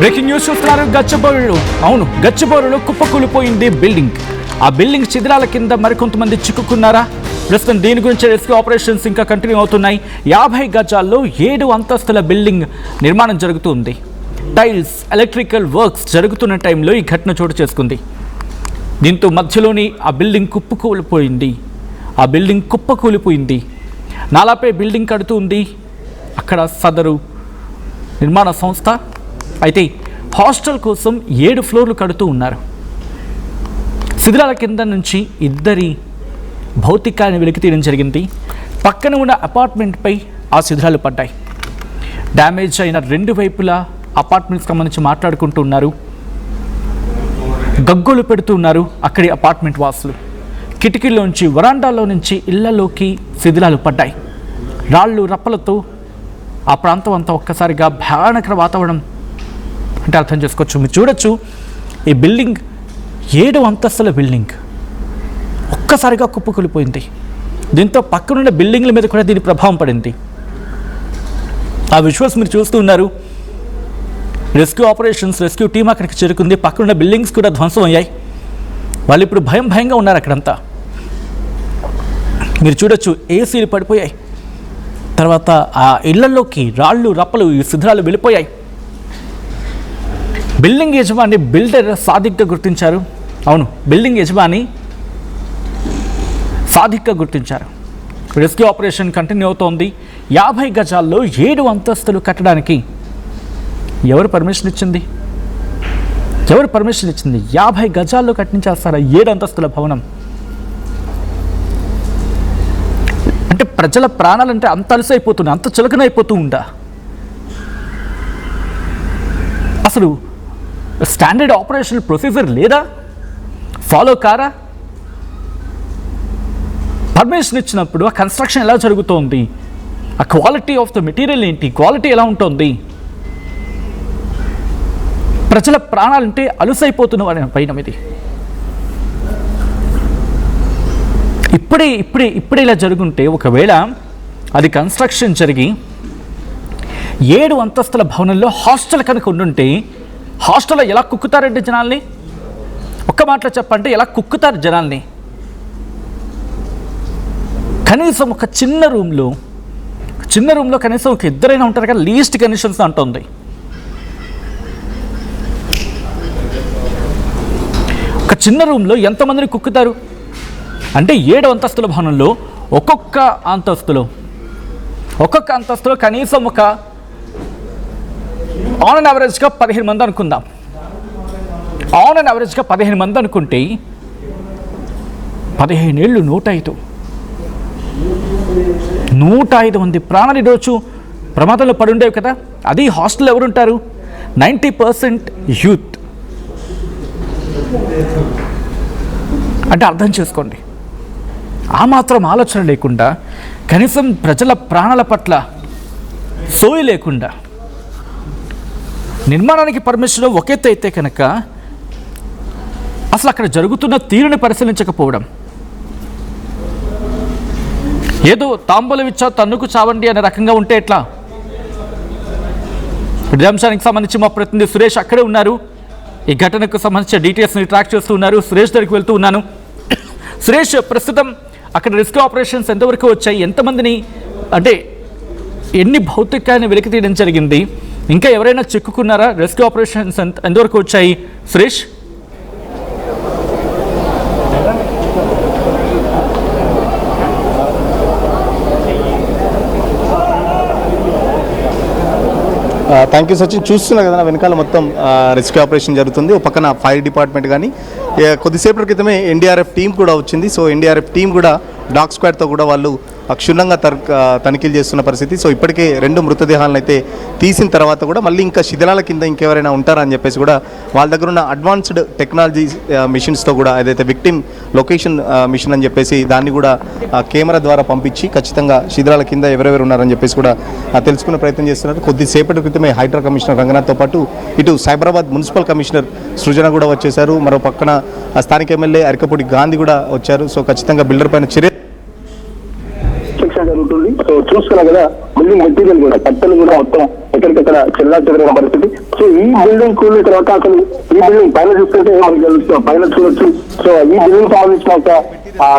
Breaking news చూస్తున్నారు. గచ్చిబౌలిలో కుప్పకూలిపోయింది building. ఆ building శిథిలాల కింద మరికొంతమంది చిక్కుకున్నారా? ప్రస్తుతం దీని గురించి రెస్క్యూ ఆపరేషన్స్ ఇంకా కంటిన్యూ అవుతున్నాయి. 50 గజాల్లో 7 అంతస్తుల బిల్డింగ్ నిర్మాణం జరుగుతుంది. టైల్స్, ఎలక్ట్రికల్ వర్క్స్ జరుగుతున్న టైంలో ఈ ఘటన చోటు చేసుకుంది. దీంతో మధ్యలోని ఆ బిల్డింగ్ కుప్పకూలిపోయింది. నాలాపై బిల్డింగ్ కడుతుంది అక్కడ సదరు నిర్మాణ సంస్థ. అయితే హాస్టల్ కోసం 7 ఫ్లోర్లు కడుతూ ఉన్నారు. శిథిలాల కింద నుంచి ఇద్దరి భౌతికాన్ని వెలికితీయడం జరిగింది. పక్కన ఉన్న అపార్ట్మెంట్పై ఆ శిథిలాలు పడ్డాయి. డ్యామేజ్ అయిన 2 వైపులా అపార్ట్మెంట్కి సంబంధించి మాట్లాడుకుంటూ ఉన్నారు. గగ్గోలు పెడుతూ ఉన్నారు అక్కడి అపార్ట్మెంట్ వాసులు. కిటికీల్లోంచి, వరాండాలో నుంచి ఇళ్లలోకి శిథిలాలు పడ్డాయి. రాళ్ళు రప్పలతో ఆ ప్రాంతం అంతా ఒక్కసారిగా భయానక వాతావరణం అంటే అర్థం చేసుకోవచ్చు. మీరు చూడొచ్చు, ఈ బిల్డింగ్ 7 అంతస్తుల బిల్డింగ్ ఒక్కసారిగా కుప్పకూలిపోయింది. దీంతో పక్కనున్న బిల్డింగ్ల మీద కూడా దీని ప్రభావం పడింది. ఆ విజువల్స్ మీరు చూస్తూ ఉన్నారు. రెస్క్యూ టీం అక్కడికి చేరుకుంది. పక్కనున్న బిల్డింగ్స్ కూడా ధ్వంసం అయ్యాయి. వాళ్ళు ఇప్పుడు భయంగా ఉన్నారు అక్కడంతా. మీరు చూడొచ్చు, ఏసీలు పడిపోయాయి. తర్వాత ఆ ఇళ్లలోకి రాళ్ళు రప్పలు, ఈ శిథిలాలు వెళ్ళిపోయాయి. బిల్డింగ్ యజమాని బిల్డర్ సాదిక్గా గుర్తించారు. బిల్డింగ్ యజమాని సాదిక్గా గుర్తించారు. రెస్క్యూ ఆపరేషన్ కంటిన్యూ అవుతోంది. 50 గజాల్లో 7 అంతస్తులు కట్టడానికి ఎవరు పర్మిషన్ ఇచ్చింది? 50 గజాల్లో కట్టించేస్తారా 7 అంతస్తుల భవనం? అంటే ప్రజల ప్రాణాలంటే అంత అలసైపోతున్నాయి, అంత చులకనైపోతూ ఉందా? అసలు స్టాండర్డ్ ఆపరేషన్ ప్రొసీజర్ లేదా? ఫాలో కారా? పర్మిషన్ ఇచ్చినప్పుడు ఆ కన్స్ట్రక్షన్ ఎలా జరుగుతోంది? ఆ క్వాలిటీ ఆఫ్ ద మెటీరియల్ ఏంటి? క్వాలిటీ ఎలా ఉంటుంది? ప్రజల ప్రాణాలంటే అలుసైపోతున్న వారి పైన ఇది ఇప్పుడే ఇలా జరుగుంటే, ఒకవేళ అది కన్స్ట్రక్షన్ జరిగి 7 అంతస్తుల భవనంలో హాస్టల్ కనుక ఉండుంటే, హాస్టల్లో ఎలా కుక్కుతారంటే జనాల్ని? ఒక్క మాటలో చెప్పంటే ఎలా కుక్కుతారు జనాల్ని? కనీసం ఒక చిన్న రూమ్లో కనీసం ఒక ఇద్దరైనా ఉంటారు కదా, లీస్ట్ కండిషన్స్ అంటుంది. ఒక చిన్న రూమ్లో ఎంతమందిని కుక్కుతారు అంటే 7 అంతస్తుల భవనంలో ఒక్కొక్క అంతస్తులో కనీసం ఒక ఆన్ అండ్ యావరేజ్గా 15 మంది అనుకుందాం. ఆన్ అండ్ యావరేజ్గా 15 మంది అనుకుంటే 15 ఏళ్ళు 105 మంది ప్రాణాలు ఈరోజు ప్రమాదంలో పడుండేవి కదా. అది హాస్టల్ ఎవరుంటారు? 90% యూత్. అంటే అర్థం చేసుకోండి, ఆ మాత్రం ఆలోచన లేకుండా, కనీసం ప్రజల ప్రాణాల పట్ల సోయి లేకుండా నిర్మాణానికి పర్మిషన్ ఒక ఎత్తు అయితే కనుక, అసలు అక్కడ జరుగుతున్న తీరుని పరిశీలించకపోవడం, ఏదో తాంబూలం ఇచ్చా తన్నుకు చావండి అనే రకంగా ఉంటే ఎట్లా? ఈ అంశానికి సంబంధించి మా ప్రతినిధి సురేష్ అక్కడే ఉన్నారు. ఈ ఘటనకు సంబంధించిన డీటెయిల్స్ని ట్రాక్ చేస్తూ ఉన్నారు. సురేష్ దగ్గరికి వెళ్తూ ఉన్నాను. సురేష్, ప్రస్తుతం అక్కడ రెస్క్యూ ఆపరేషన్స్ ఎంతవరకు వచ్చాయి? ఎంతమందిని, అంటే ఎన్ని భౌతికాన్ని వెలికి తీయడం జరిగింది? ఇంకా ఎవరైనా చిక్కుకున్నారా? రెస్క్యూ ఆపరేషన్స్ ఎంతవరకు వచ్చాయి సురేష్? Thank you Sachin. చూస్తున్నా కదా వెనకాల మొత్తం రెస్క్యూ ఆపరేషన్ జరుగుతుంది. ఒక పక్కన ఫైర్ డిపార్ట్మెంట్ కానీ, కొద్దిసేపటి క్రితమే ఎన్డీఆర్ఎఫ్ టీం కూడా వచ్చింది. సో ఎన్డీఆర్ఎఫ్ టీం కూడా డాగ్ స్క్వాడ్తో కూడా వాళ్ళు క్షుణ్ణంగా తనిఖీలు చేస్తున్న పరిస్థితి. సో ఇప్పటికే 2 మృతదేహాలను అయితే తీసిన తర్వాత కూడా మళ్ళీ ఇంకా శిథిలాల కింద ఇంకెవరైనా ఉంటారా అని చెప్పేసి కూడా వాళ్ళ దగ్గర ఉన్న అడ్వాన్స్డ్ టెక్నాలజీ మిషన్స్తో కూడా ఏదైతే విక్టిమ్ లొకేషన్ మిషన్ అని చెప్పేసి దాన్ని కూడా కెమెరా ద్వారా పంపించి ఖచ్చితంగా శిథిలాల కింద ఎవరెవరు ఉన్నారని చెప్పేసి కూడా తెలుసుకునే ప్రయత్నం చేస్తున్నారు. కొద్దిసేపటి క్రితమే హైడ్రా కమిషనర్ రంగనాథ్తో పాటు ఇటు సైబరాబాద్ మున్సిపల్ కమిషనర్ సృజన కూడా వచ్చేశారు. మరో పక్కన స్థానిక ఎమ్మెల్యే అరికపూడి గాంధీ కూడా వచ్చారు. సో ఖచ్చితంగా బిల్డర్ పైన చర్య జరుగుతుంది. సో చూస్తున్నా కదా బిల్డింగ్ మెటీరియల్ కూడా కట్టెలు కూడా మొత్తం ఎక్కడికక్కడ చెల్లా చెదరైన పరిస్థితి. సో ఈ బిల్డింగ్ కూలిన తర్వాత అసలు ఈ బిల్డింగ్ పైన చూస్తుంటే మనకి పైన చూడొచ్చు. సో ఈ బిల్డింగ్ సంబంధించిన ఒక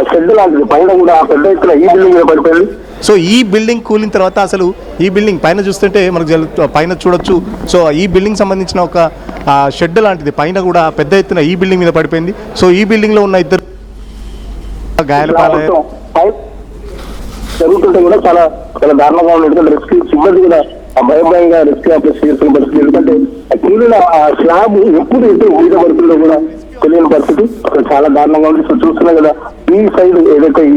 షెడ్ లాంటిది పైన కూడా పెద్ద ఎత్తున ఈ బిల్డింగ్ మీద పడిపోయింది. సో ఈ బిల్డింగ్ కూలిన తర్వాత అసలు ఈ బిల్డింగ్ పైన చూస్తుంటే మనకు పైన చూడొచ్చు. సో ఈ బిల్డింగ్ సంబంధించిన ఒక షెడ్ లాంటిది పైన కూడా పెద్ద ఎత్తున ఈ బిల్డింగ్ మీద పడిపోయింది. సో ఈ బిల్డింగ్ లో ఉన్న ఇద్దరు గాయాలపాలయ్యారు. జరుగుతుంటే కూడా చాలా చాలా దారుణంగా ఉంది. రెస్క్యూ సిబ్బంది కూడా భయంగా రెస్క్యూ ఆపరేషన్ చేస్తున్న పరిస్థితి. ఎందుకంటే కూలిన స్లాబ్ ఎప్పుడు ఎటు మీద పడుతుందో కూడా తెలియని పరిస్థితి. చాలా దారుణంగా ఉంది. సో చూస్తున్నాం కదా ఈ సైడ్ ఏదైతే ఈ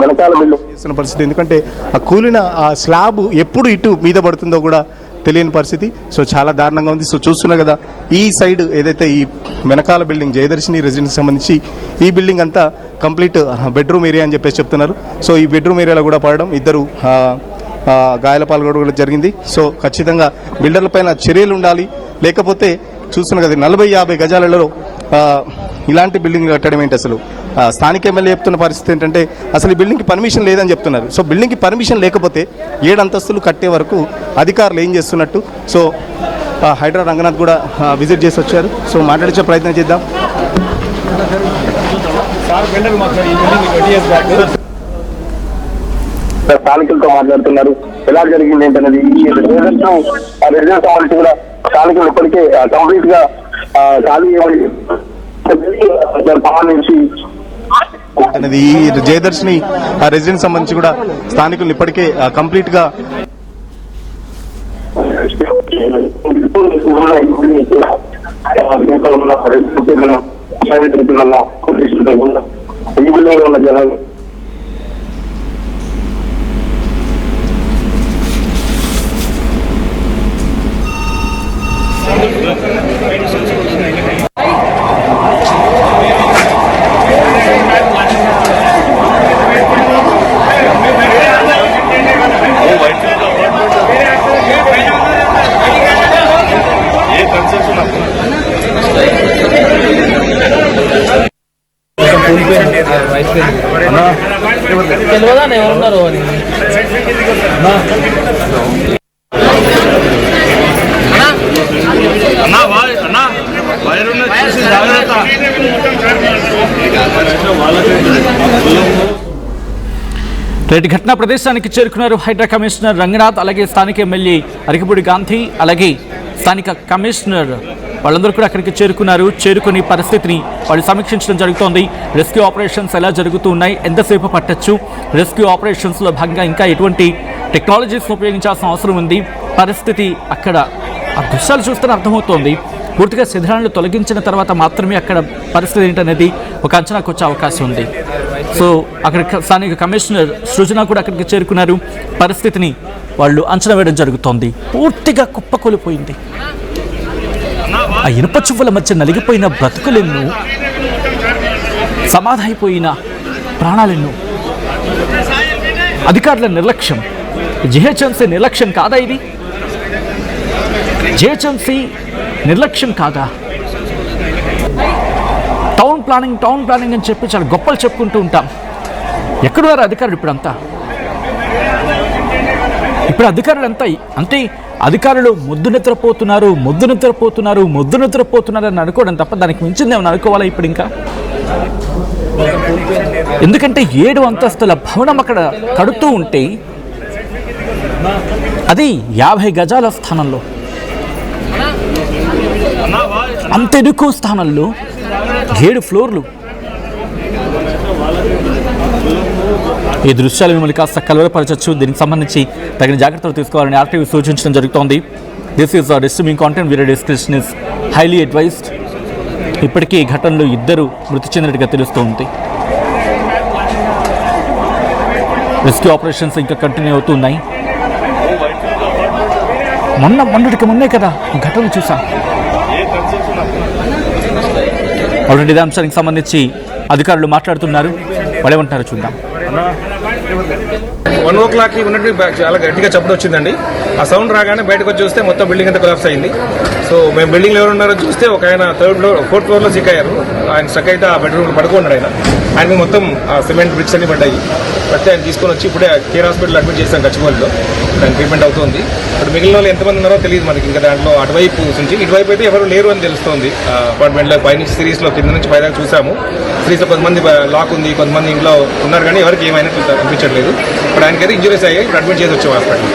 వెనకాల బిల్డింగ్ చేస్తున్న పరిస్థితి. ఎందుకంటే ఆ కూలిన ఆ స్లాబ్ ఎప్పుడు ఇటు మీద పడుతుందో కూడా తెలియని పరిస్థితి. సో చాలా దారుణంగా ఉంది. సో చూస్తున్నా కదా ఈ సైడ్ ఏదైతే ఈ వెనకాల బిల్డింగ్ జయదర్శిని రెసిడెన్సీ సంబంధించి ఈ బిల్డింగ్ అంతా కంప్లీట్ బెడ్రూమ్ ఏరియా అని చెప్పేసి చెప్తున్నారు. సో ఈ బెడ్రూమ్ ఏరియాలో కూడా పడడం ఇద్దరు గాయాల పాల్గొనడం కూడా జరిగింది. సో ఖచ్చితంగా బిల్డర్ల పైన చర్యలు ఉండాలి. లేకపోతే చూస్తున్నా కదా 40-50 గజాలలో ఇలాంటి బిల్డింగ్ కట్టడం ఏంటి అసలు. స్థానిక ఎమ్మెల్యే చెప్తున్న పరిస్థితి ఏంటంటే అసలు ఈ బిల్డింగ్కి పర్మిషన్ లేదని చెప్తున్నారు. సో బిల్డింగ్కి పర్మిషన్ లేకపోతే 7 అంతస్తులు కట్టే వరకు అధికారులు ఏం చేస్తున్నట్టు. సో హైడ్రా రంగనాథ్ కూడా విజిట్ చేసి వచ్చారు. సో మాట్లాడించే ప్రయత్నం చేద్దాం. స్థానికులతో మాట్లాడుతున్నారు. ఎలా జరిగింది ఏంటనేది ఈ రెసిడెన్స్ సంబంధించి కూడా స్థానికులు ఇప్పటికే కంప్లీట్ గా ఖాళీ సంబంధించి అనేది ఈ జయదర్శిని రెసిడెన్స్ సంబంధించి కూడా స్థానికులు ఇప్పటికే కంప్లీట్ గా ఉన్న జనాలు తెలియదా ఎవరున్నారు అని రేటు ఘటనా ప్రదేశానికి చేరుకున్నారు హైడ్రా కమిషనర్ రంగనాథ్, అలాగే స్థానిక ఎమ్మెల్యే అరికపూడి గాంధీ, అలాగే స్థానిక కమిషనర్ వాళ్ళందరూ కూడా అక్కడికి చేరుకున్నారు. చేరుకుని పరిస్థితిని వాళ్ళు సమీక్షించడం జరుగుతోంది. రెస్క్యూ ఆపరేషన్స్ ఎలా జరుగుతూ ఉన్నాయి, ఎంతసేపు పట్టచ్చు, రెస్క్యూ ఆపరేషన్స్లో భాగంగా ఇంకా ఎటువంటి టెక్నాలజీస్ను ఉపయోగించాల్సిన అవసరం ఉంది, పరిస్థితి అక్కడ ఆ దృశ్యాలు చూస్తేనే అర్థమవుతోంది. పూర్తిగా శిథిలాలను తొలగించిన తర్వాత మాత్రమే అక్కడ పరిస్థితి ఏంటనేది ఒక అంచనాకు వచ్చే అవకాశం ఉంది. సో అక్కడ స్థానిక కమిషనర్ సృజన కూడా అక్కడికి చేరుకున్నారు. పరిస్థితిని వాళ్ళు అంచనా వేయడం జరుగుతోంది. పూర్తిగా కుప్పకూలిపోయింది. ఆ ఇనుప చువ్వల మధ్య నలిగిపోయిన బ్రతుకులెన్నో, సమాధైపోయిన ప్రాణాలెన్నో. అధికారుల నిర్లక్ష్యం, జిహెచ్ఎంసీ నిర్లక్ష్యం కాదా ఇది? జిహెచ్ఎంసీ నిర్లక్ష్యం కాదా? టౌన్ ప్లానింగ్ అని చెప్పి చాలా గొప్పలు చెప్పుకుంటూ ఉంటాం. ఎక్కడున్నారు అధికారులు ఇప్పుడంతా? ఇప్పుడు అధికారులు అంతా అంటే అధికారులు ముద్దు నిద్రపోతున్నారు అని అనుకోవడం తప్ప దానికి మించింది ఏమైనా అనుకోవాలా ఇప్పుడు ఇంకా? ఎందుకంటే 7 అంతస్తుల భవనం అక్కడ కడుతూ ఉంటే అది 50 గజాల స్థానంలో, అంత ఎక్కువ స్థానంలో 7 ఫ్లోర్లు. ఈ దృశ్యాలు మిమ్మల్ని కాస్త కలవరపరచచ్చు. దీనికి సంబంధించి తగిన జాగ్రత్తలు తీసుకోవాలని ఆర్టీవీ సూచించడం జరుగుతోంది. This is disturbing content. Video description is highly advised. ఇప్పటికీ ఈ ఘటనలో 2 మృతి చెందినట్టుగా తెలుస్తోంది. రెస్క్యూ ఆపరేషన్స్ ఇంకా కంటిన్యూ అవుతున్నాయి. మొన్నటికి మొన్నే కదా ఘటనలు చూసాం. ఆల్రెడీ ఇదే అంశానికి సంబంధించి అధికారులు మాట్లాడుతున్నారు. వాళ్ళేమంటారో చూద్దాం. 1 o'clock ఉన్నట్టు చాలా గట్టిగా చప్పుడు వచ్చిందండి. ఆ సౌండ్ రాగానే బయటకు వచ్చి చూస్తే మొత్తం బిల్డింగ్ అంతా కొలాప్స్ అయింది. సో మేము బిల్డింగ్లో ఎవరు ఉన్నారో చూస్తే ఒక ఆయన 4th floor సిక్ అయ్యారు. ఆయన స్టక్ అయితే ఆ బెడ్రూమ్లో పడుకున్నాడు. ఆయన మొత్తం సిమెంట్ బ్రిక్స్ అన్ని పడ్డాయి. ప్రత్యేകം తీసుకొని వచ్చి ఇప్పుడే కేర్ హాస్పిటల్ అడ్మిట్ చేశాం గచ్చిబౌలిలో. దాని ట్రీట్మెంట్ అవుతుంది. ఇప్పుడు మిగిలిన వాళ్ళు ఎంతమంది ఉన్నారో తెలియదు మనకి. ఇంకా దాంట్లో అటువైపు నుంచి ఇటువైపు అయితే ఎవరు లేరు అని తెలుస్తుంది. అపార్ట్మెంట్లో పైనుంచి సిరీస్లో కింద నుంచి పైదాకా చూసాము. సిరీస్లో కొంతమంది లాక్ ఉంది, కొంతమంది ఇంట్లో ఉన్నారు, కానీ ఎవరికి ఏమైనట్లు అనిపించట్లేదు. ఇప్పుడు ఆయనకైతే ఇంజురీస్ అయ్యాయి. ఇప్పుడు అడ్మిట్ చేసి వచ్చాం హాస్పిటల్.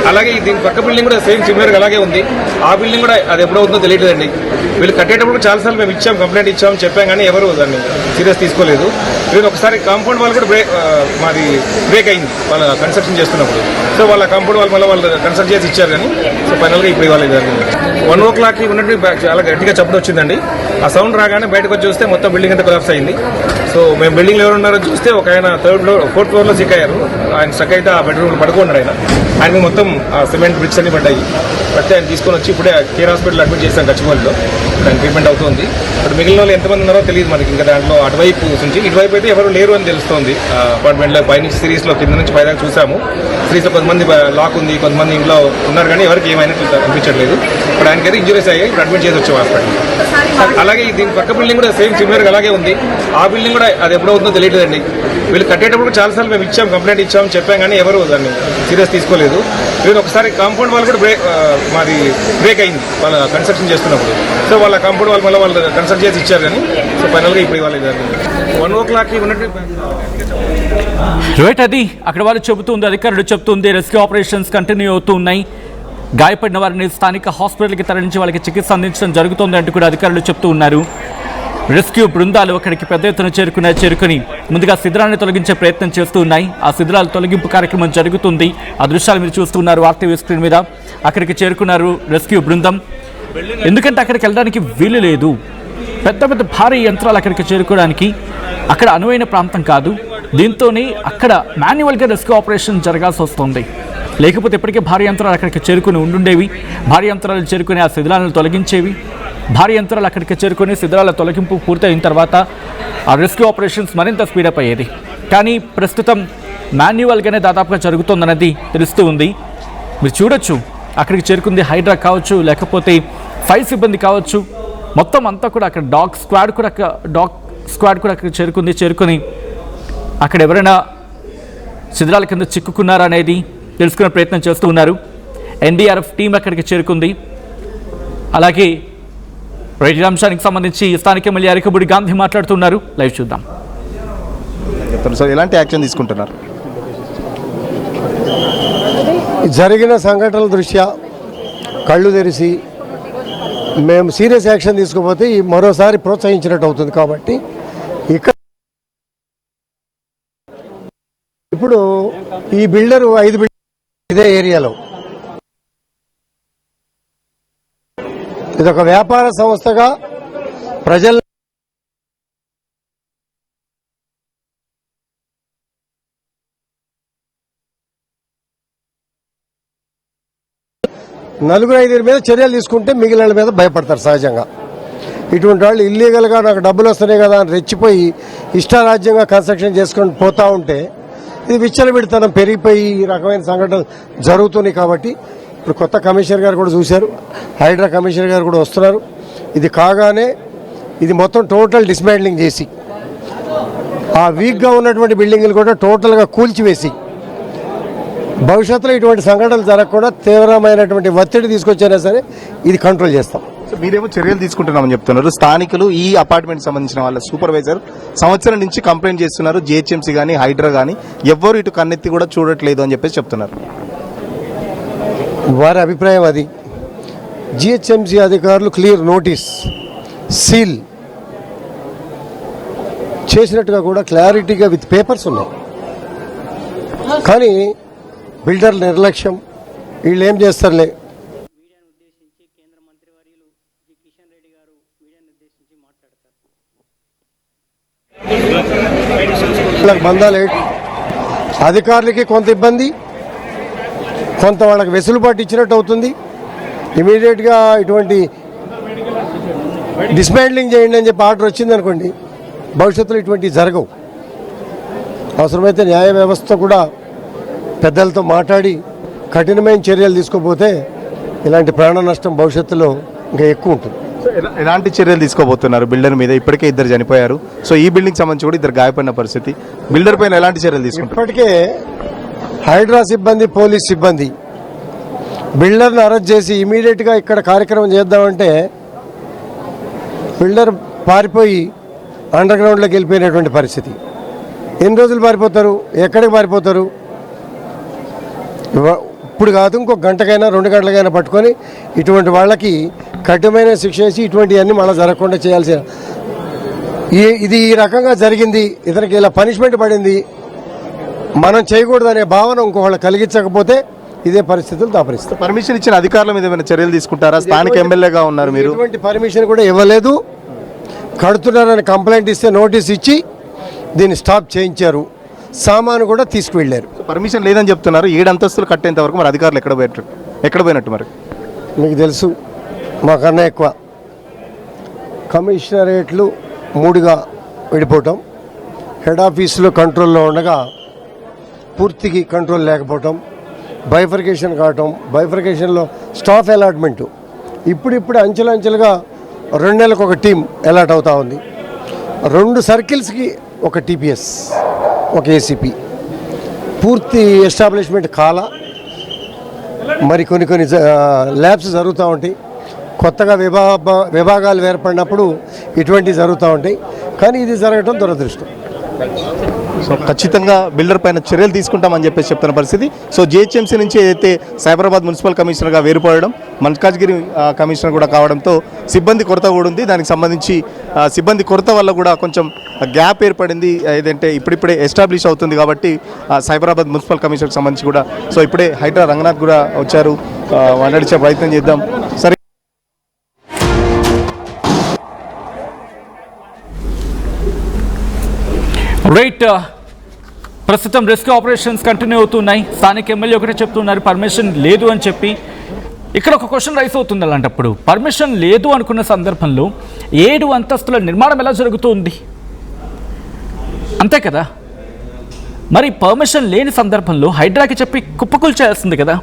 అలాగే దీని పక్క బిల్డింగ్ కూడా సేమ్ సిమిలర్గా అలాగే ఉంది. ఆ బిల్డింగ్ కూడా అది ఎప్పుడో అవుతుందో తెలియట్లేదండి. వీళ్ళు కట్టేటప్పుడు చాలాసార్లు మేము ఇచ్చాం, కంప్లైంట్ ఇచ్చాం, చెప్పాం, కానీ ఎవరు దాన్ని సీరియస్ తీసుకోలేదు. వీళ్ళు ఒకసారి కాంపౌండ్ వాళ్ళు కూడా మాది బ్రేక్ అయింది వాళ్ళ కన్స్ట్రక్షన్ చేస్తున్నప్పుడు. సో వాళ్ళ కాంపౌండ్ వాళ్ళు మళ్ళీ వాళ్ళు కన్స్ట్రక్ట్ చేసి ఇచ్చారు, కానీ సో ఫైనల్గా ఇప్పుడు ఇవ్వాలి జరిగింది. 1 o'clock ఉన్నట్టు చాలా గట్టిగా చప్పుడు వచ్చిందండి. ఆ సౌండ్ రాగానే బయటకు వచ్చి చూస్తే మొత్తం బిల్డింగ్ అంతా కొలాప్స్ అయింది. సో మేము బిల్డింగ్లో ఎవరు ఉన్నారో చూస్తే ఒక ఆయన 4th floor సిక్ అయ్యారు. ఆయన స్ట్రక్ అయితే ఆ బెడ్రూమ్ పడుకున్నాడు. ఆయన మొత్తం సిమెంట్ బ్రిక్స్ అన్ని పడ్డాయి. ప్రత్యేകം తీసుకొని వచ్చి ఇప్పుడే కేర్ హాస్పిటల్ అడ్మిట్ చేశాం గచ్చిబౌలిలో. దాని ట్రీట్మెంట్ అవుతుంది. ఇప్పుడు మిగిలిన వాళ్ళు ఎంతమంది ఉన్నారో తెలియదు మనకి. ఇంకా దాంట్లో అటువైపు నుంచి ఇటువైపు అయితే ఎవరు లేరు అని తెలుస్తుంది. అపార్ట్మెంట్లో పైనుంచి సిరీస్లో కింద నుంచి పైదాకా చూసాము. సిరీస్లో కొంతమంది లాక్ ఉంది, కొంతమంది ఇంట్లో ఉన్నారు, కానీ ఎవరికి ఏమైనట్లు అనిపించట్లేదు. ఇప్పుడు ఆయనకైతే ఇంజురీస్ అయ్యాయి. ఇప్పుడు అడ్మిట్ చేసి వచ్చాం హాస్పిటల్. అలాగే దీని పక్క బిల్డింగ్ కూడా సేమ్ సిమిలర్గా అలాగే ఉంది. ఆ బిల్డింగ్ కూడా అది ఎప్పుడో అవుతుందో తెలియట్లేదండి. వీళ్ళు కట్టేటప్పుడు చాలాసార్లు మేము ఇచ్చాం, కంప్లైంట్ ఇచ్చాం, చెప్పాం, కానీ ఎవరు దాన్ని సీరియస్ తీసుకోలేదు. వీళ్ళు ఒకసారి కాంపౌండ్ వాళ్ళు కూడా మాది బ్రేక్ అయింది వాళ్ళ కన్స్ట్రక్షన్ చేస్తున్నప్పుడు. సో వాళ్ళ కాంపౌండ్ వాళ్ళు మళ్ళీ వాళ్ళు కన్స్ట్రక్ట్ చేసి ఇచ్చారు, కానీ సో ఫైనల్గా ఇప్పుడు ఇవ్వాలి జరిగింది. 1 o'clock ఉన్నట్టు రైట్. అది అక్కడ వాళ్ళు చెబుతుంది, అధికారులు చెబుతుంది. రెస్క్యూ ఆపరేషన్స్ కంటిన్యూ అవుతూ ఉన్నాయి. గాయపడిన వారిని స్థానిక హాస్పిటల్కి తరలించి వాళ్ళకి చికిత్స అందించడం జరుగుతుంది అంటూ కూడా అధికారులు చెప్తూ ఉన్నారు. రెస్క్యూ బృందాలు అక్కడికి పెద్ద ఎత్తున చేరుకుని ముందుగా శిథిరాన్ని తొలగించే ప్రయత్నం చేస్తూ ఉన్నాయి. ఆ శిథిరాల తొలగింపు కార్యక్రమం జరుగుతుంది. ఆ దృశ్యాలు మీరు చూస్తున్నారు ఆర్టీవీ స్క్రీన్ మీద. అక్కడికి చేరుకున్నారు రెస్క్యూ బృందం. ఎందుకంటే అక్కడికి వెళ్ళడానికి వీలు లేదు. పెద్ద పెద్ద భారీ యంత్రాలు అక్కడికి చేరుకోవడానికి అక్కడ అనువైన ప్రాంతం కాదు. దీంతోనే అక్కడ మాన్యువల్గా రెస్క్యూ ఆపరేషన్ జరగాల్సి వస్తుంది. లేకపోతే ఇప్పటికే భారీ యంత్రాలు అక్కడికి చేరుకుని ఉండుండేవి. భారీ యంత్రాలు చేరుకుని ఆ శిథిరాలను తొలగించేవి. భారీ యంత్రాలు అక్కడికి చేరుకొని శిథిరాల తొలగింపు పూర్తయిన తర్వాత ఆ రెస్క్యూ ఆపరేషన్స్ మరింత స్పీడప్ అయ్యేది. కానీ ప్రస్తుతం మాన్యువల్గానే దాదాపుగా జరుగుతుందన్నది తెలుస్తూ ఉంది. మీరు చూడొచ్చు, అక్కడికి చేరుకుంది హైడ్రా కావచ్చు, లేకపోతే ఫైర్ సిబ్బంది కావచ్చు. మొత్తం అంతా కూడా అక్కడ డాగ్ స్క్వాడ్ కూడా అక్కడ చేరుకొని అక్కడ ఎవరైనా శిథిరాల కింద చిక్కుకున్నారా అనేది తెలుసుకునే ప్రయత్నం చేస్తూ ఉన్నారు. ఎన్డీఆర్ఎఫ్ టీం అక్కడికి చేరుకుంది. అలాగే రైట్ అంశానికి సంబంధించి స్థానిక ఎమ్మెల్యే అరికబూడి గాంధీ మాట్లాడుతున్నారు. లైవ్ చూద్దాం. సార్, ఎలాంటి యాక్షన్ తీసుకుంటున్నారు? జరిగిన సంఘటనల దృష్ట్యా కళ్ళు తెరిచి మేము సీరియస్ యాక్షన్ తీసుకోకపోతే మరోసారి ప్రోత్సహించినట్టు అవుతుంది. కాబట్టి ఇక్కడ ఇప్పుడు ఈ బిల్డరు 5 బిల్డర్ ఇదే ఏరియాలో ఇదొక వ్యాపార సంస్థగా ప్రజల నలుగురు 5 మీద చర్యలు తీసుకుంటే మిగిలిన మీద భయపడతారు సహజంగా. ఇటువంటి వాళ్ళు ఇల్లీగల్గా నాకు డబ్బులు వస్తున్నాయి కదా అని రెచ్చిపోయి ఇష్టారాజ్యంగా కన్స్ట్రక్షన్ చేసుకొని పోతూ ఉంటే ఇది విచ్చలవిడితనం పెరిగిపోయి ఈ రకమైన సంఘటనలు జరుగుతున్నాయి. కాబట్టి ఇప్పుడు కొత్త కమిషనర్ గారు కూడా చూశారు, హైడ్రా కమిషనర్ గారు కూడా వస్తున్నారు. ఇది కాగానే ఇది మొత్తం టోటల్ డిస్మాండ్లింగ్ చేసి ఆ వీక్గా ఉన్నటువంటి బిల్డింగ్లు కూడా టోటల్గా కూల్చివేసి భవిష్యత్తులో ఇటువంటి సంఘటనలు జరగకుండా తీవ్రమైనటువంటి ఒత్తిడి తీసుకొచ్చైనా సరే ఇది కంట్రోల్ చేస్తాం. మీరేమో చర్యలు తీసుకుంటున్నామని చెప్తున్నారు. స్థానికులు ఈ అపార్ట్మెంట్ సంబంధించిన వాళ్ళ సూపర్వైజర్ సంవత్సరం నుంచి కంప్లైంట్ చేస్తున్నారు. జిహెచ్ఎంసీ కానీ హైడ్రా కానీ ఎవ్వరు ఇటు కన్నెత్తి కూడా చూడట్లేదు అని చెప్పేసి చెప్తున్నారు. వారి అభిప్రాయం అది. జిహెచ్ఎంసీ అధికారులు క్లియర్ నోటీస్ సీల్ చేసినట్టుగా కూడా క్లారిటీగా విత్ పేపర్స్ ఉన్నాయి. కానీ బిల్డర్ నిర్లక్ష్యం, వీళ్ళు ఏం చేస్తారులే. బంధాలు అధికారులకి కొంత ఇబ్బంది, కొంత వాళ్ళకి వెసులుబాటు ఇచ్చినట్టు అవుతుంది. ఇమీడియట్గా ఇటువంటి డిస్మాండ్లింగ్ చేయండి అని చెప్పి ఆర్డర్ వచ్చింది అనుకోండి, భవిష్యత్తులో ఇటువంటివి జరగవు. అవసరమైతే న్యాయ వ్యవస్థ కూడా పెద్దలతో మాట్లాడి కఠినమైన చర్యలు తీసుకోకపోతే ఇలాంటి ప్రాణ నష్టం భవిష్యత్తులో ఇంకా ఎక్కువ ఉంటుంది. సో ఎలాంటి చర్యలు తీసుకోబోతున్నారు బిల్డర్ మీద? ఇప్పటికే 2 చనిపోయారు. సో ఈ బిల్డింగ్ సంబంధించి కూడా 2 గాయపడిన పరిస్థితి. బిల్డర్ పైన ఎలాంటి చర్యలు తీసుకుంటారు? ఇప్పటికే హైడ్రా సిబ్బంది, పోలీస్ సిబ్బంది బిల్డర్ని అరెస్ట్ చేసి ఇమీడియట్గా ఇక్కడ కార్యక్రమం చేద్దామంటే బిల్డర్ పారిపోయి అండర్ గ్రౌండ్లోకి వెళ్ళిపోయినటువంటి పరిస్థితి. ఎన్ని రోజులు పారిపోతారు? ఎక్కడికి పారిపోతారు? ఇప్పుడు కాదు, ఇంకో గంటకైనా 2 గంటలకైనా పట్టుకొని ఇటువంటి వాళ్ళకి కఠినమైన శిక్ష వేసి ఇటువంటివన్నీ మళ్ళీ జరగకుండా చేయాల్సిన ఇది ఈ రకంగా జరిగింది, ఇతనికి ఇలా పనిష్మెంట్ పడింది, మనం చేయకూడదనే భావన ఇంకొకళ్ళు కలిగించకపోతే ఇదే పరిస్థితులు దాపరిస్తాయి. పర్మిషన్ ఇచ్చిన అధికారుల మీద ఏమైనా చర్యలు తీసుకుంటారా? స్థానిక ఎమ్మెల్యేగా ఉన్నారు మీరు. ఎటువంటి పర్మిషన్ కూడా ఇవ్వలేదు. కడుతున్నారని కంప్లైంట్ ఇస్తే నోటీస్ ఇచ్చి దీన్ని స్టాప్ చేయించారు. సామాను కూడా తీసుకువెళ్ళారు. పర్మిషన్ లేదని చెప్తున్నారు. 7 అంతస్తులు కట్టేంత వరకు మరి అధికారులు ఎక్కడ పోయినట్టు మరి? మీకు తెలుసు, మాకన్నా ఎక్కువ కమిషనరేట్లు 3గా విడిపోవటం, హెడ్ ఆఫీసులో కంట్రోల్లో ఉండగా పూర్తికి కంట్రోల్ లేకపోవటం, బైఫర్కేషన్ కావటం, బైఫర్కేషన్లో స్టాఫ్ అలాట్మెంటు ఇప్పుడిప్పుడు అంచెలంచెలుగా 2 నెలలకు ఒక టీం అలాట్ అవుతూ ఉంది. 2 సర్కిల్స్కి ఒక టీపీఎస్, ఒక ఏసీపీ. పూర్తి ఎస్టాబ్లిష్మెంట్ కాల మరి కొన్ని ల్యాబ్స్ జరుగుతూ ఉంటాయి. కొత్తగా విభాగాలు ఏర్పడినప్పుడు ఇటువంటివి జరుగుతూ ఉంటాయి. కానీ ఇది జరగడం దురదృష్టం. సో ఖచ్చితంగా బిల్డర్ పైన చర్యలు తీసుకుంటామని చెప్పేసి చెప్తున్న పరిస్థితి. సో జిహెచ్ఎంసీ నుంచి ఏదైతే సైబరాబాద్ మున్సిపల్ కమిషనర్గా వేరుపడడం, మల్కాజ్గిరి కమిషనర్ కూడా కావడంతో సిబ్బంది కొరత కూడా ఉంది. దానికి సంబంధించి సిబ్బంది కొరత వల్ల కూడా కొంచెం గ్యాప్ ఏర్పడింది. ఏదంటే ఇప్పుడిప్పుడే ఎస్టాబ్లిష్ అవుతుంది కాబట్టి సైబరాబాద్ మున్సిపల్ కమిషనర్కి సంబంధించి కూడా. సో ఇప్పుడే హైడ్రా రంగనాథ్ కూడా వచ్చారు, మాట్లాడించే ప్రయత్నం చేద్దాం. సరే, రైట్, ప్రస్తుతం రెస్క్యూ ఆపరేషన్స్ కంటిన్యూ అవుతున్నాయి. స్థానిక ఎమ్మెల్యే ఒకటే చెప్తున్నారు పర్మిషన్ లేదు అని చెప్పి. ఇక్కడ ఒక క్వశ్చన్ రైస్ అవుతుంది. అలాంటప్పుడు పర్మిషన్ లేదు అనుకున్న సందర్భంలో 7 అంతస్తుల నిర్మాణం ఎలా జరుగుతుంది? అంతే కదా. మరి పర్మిషన్ లేని సందర్భంలో హైడ్రాకి చెప్పి కుప్పకూలు చేయాల్సింది కదా.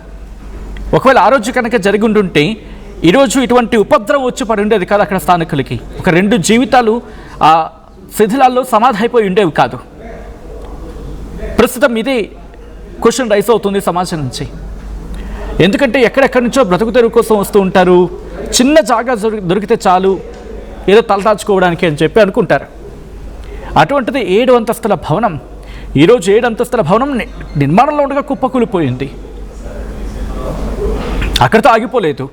ఒకవేళ ఆ రోజు కనుక జరిగి ఉంటుంటే ఈరోజు ఇటువంటి ఉపద్రవం వచ్చి పడి ఉండేది కాదు అక్కడ స్థానికులకి. ఒక 2 జీవితాలు ఆ శిథిలాల్లో సమాధి అయిపోయి ఉండేవి కాదు. ప్రస్తుతం ఇదే క్వశ్చన్ రైస్ అవుతుంది సమాజం నుంచి. ఎందుకంటే ఎక్కడెక్కడి నుంచో బ్రతుకు తెరువు కోసం వస్తూ ఉంటారు. చిన్న జాగా దొరికితే చాలు ఏదో తలదాచుకోవడానికి అని చెప్పి అనుకుంటారు. అటువంటిది 7 అంతస్తుల భవనం, ఈరోజు 7 అంతస్తుల భవనం నిర్మాణంలో ఉండగా కుప్పకూలిపోయింది. అక్కడితో ఆగిపోలేదు,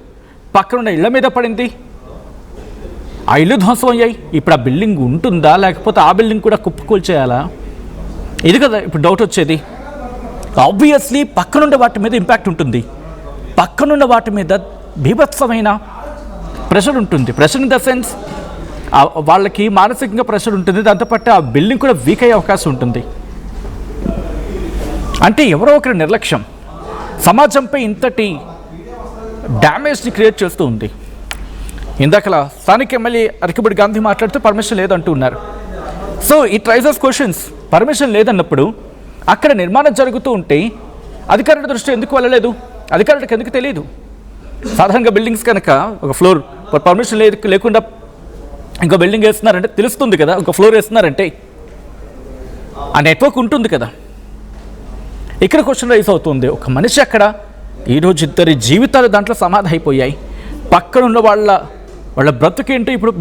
పక్కనున్న ఇళ్ల మీద పడింది. ఆ ఇల్లు ధ్వంసం అయ్యాయి. ఇప్పుడు ఆ బిల్డింగ్ ఉంటుందా, లేకపోతే ఆ బిల్డింగ్ కూడా కుప్పకూల్చేయాలా? ఇది కదా ఇప్పుడు డౌట్ వచ్చేది. ఆబ్వియస్లీ పక్కనుండే వాటి మీద ఇంపాక్ట్ ఉంటుంది. పక్కనున్న వాటి మీద బీభత్సమైన ప్రెషర్ ఉంటుంది. ప్రెషర్ ఇన్ ద సెన్స్ వాళ్ళకి మానసికంగా ప్రెషర్ ఉంటుంది. దాంతోపాటు ఆ బిల్డింగ్ కూడా వీక్ అయ్యే అవకాశం ఉంటుంది. అంటే ఎవరో ఒకరి నిర్లక్ష్యం సమాజంపై ఇంతటి డ్యామేజ్ని క్రియేట్ చేస్తూ ఉంది. ఇందాకలా స్థానిక ఎమ్మెల్యే అరకిబడి గాంధీ మాట్లాడుతూ పర్మిషన్ లేదంటూ ఉన్నారు. So it raises questions. Permission లేదన్నప్పుడు అక్కడ నిర్మాణం జరుగుతూ ఉంటే అధికారుల దృష్టి ఎందుకు వెళ్ళలేదు? అధికారులకు ఎందుకు తెలియదు? సాధారణంగా బిల్డింగ్స్ కనుక ఒక ఫ్లోర్ పర్మిషన్ లేకుండా ఇంకో బిల్డింగ్ వేస్తున్నారంటే తెలుస్తుంది కదా. ఒక ఫ్లోర్ వేస్తున్నారంటే ఆ నెట్వర్క్ ఉంటుంది కదా. ఇక్కడ క్వశ్చన్ రైజ్ అవుతుంది. ఒక మనిషి అక్కడ ఈరోజు 2 జీవితాలు దాంట్లో సమాధి అయిపోయాయి. పక్కనున్న వాళ్ళ బ్రతుకేంటో ఇప్పుడు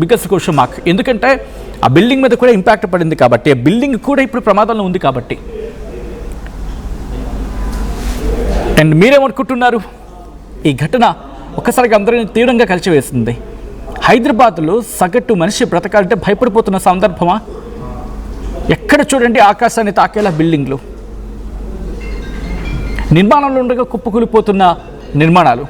బిగ్గెస్ట్ క్వశ్చన్ మార్క్. ఎందుకంటే ఆ బిల్డింగ్ మీద కూడా ఇంపాక్ట్ పడింది కాబట్టి, ఆ బిల్డింగ్ కూడా ఇప్పుడు ప్రమాదంలో ఉంది కాబట్టి. అండ్ మీరేమనుకుంటున్నారు? ఈ ఘటన ఒక్కసారిగా అందరినీ తీవ్రంగా కలిచివేసింది. హైదరాబాద్లో సగటు మనిషి బ్రతకాలంటే భయపడిపోతున్న సందర్భమా? ఎక్కడ చూడండి ఆకాశాన్ని తాకేలా బిల్డింగ్లు, నిర్మాణంలో ఉండగా కుప్పకూలిపోతున్న నిర్మాణాలు.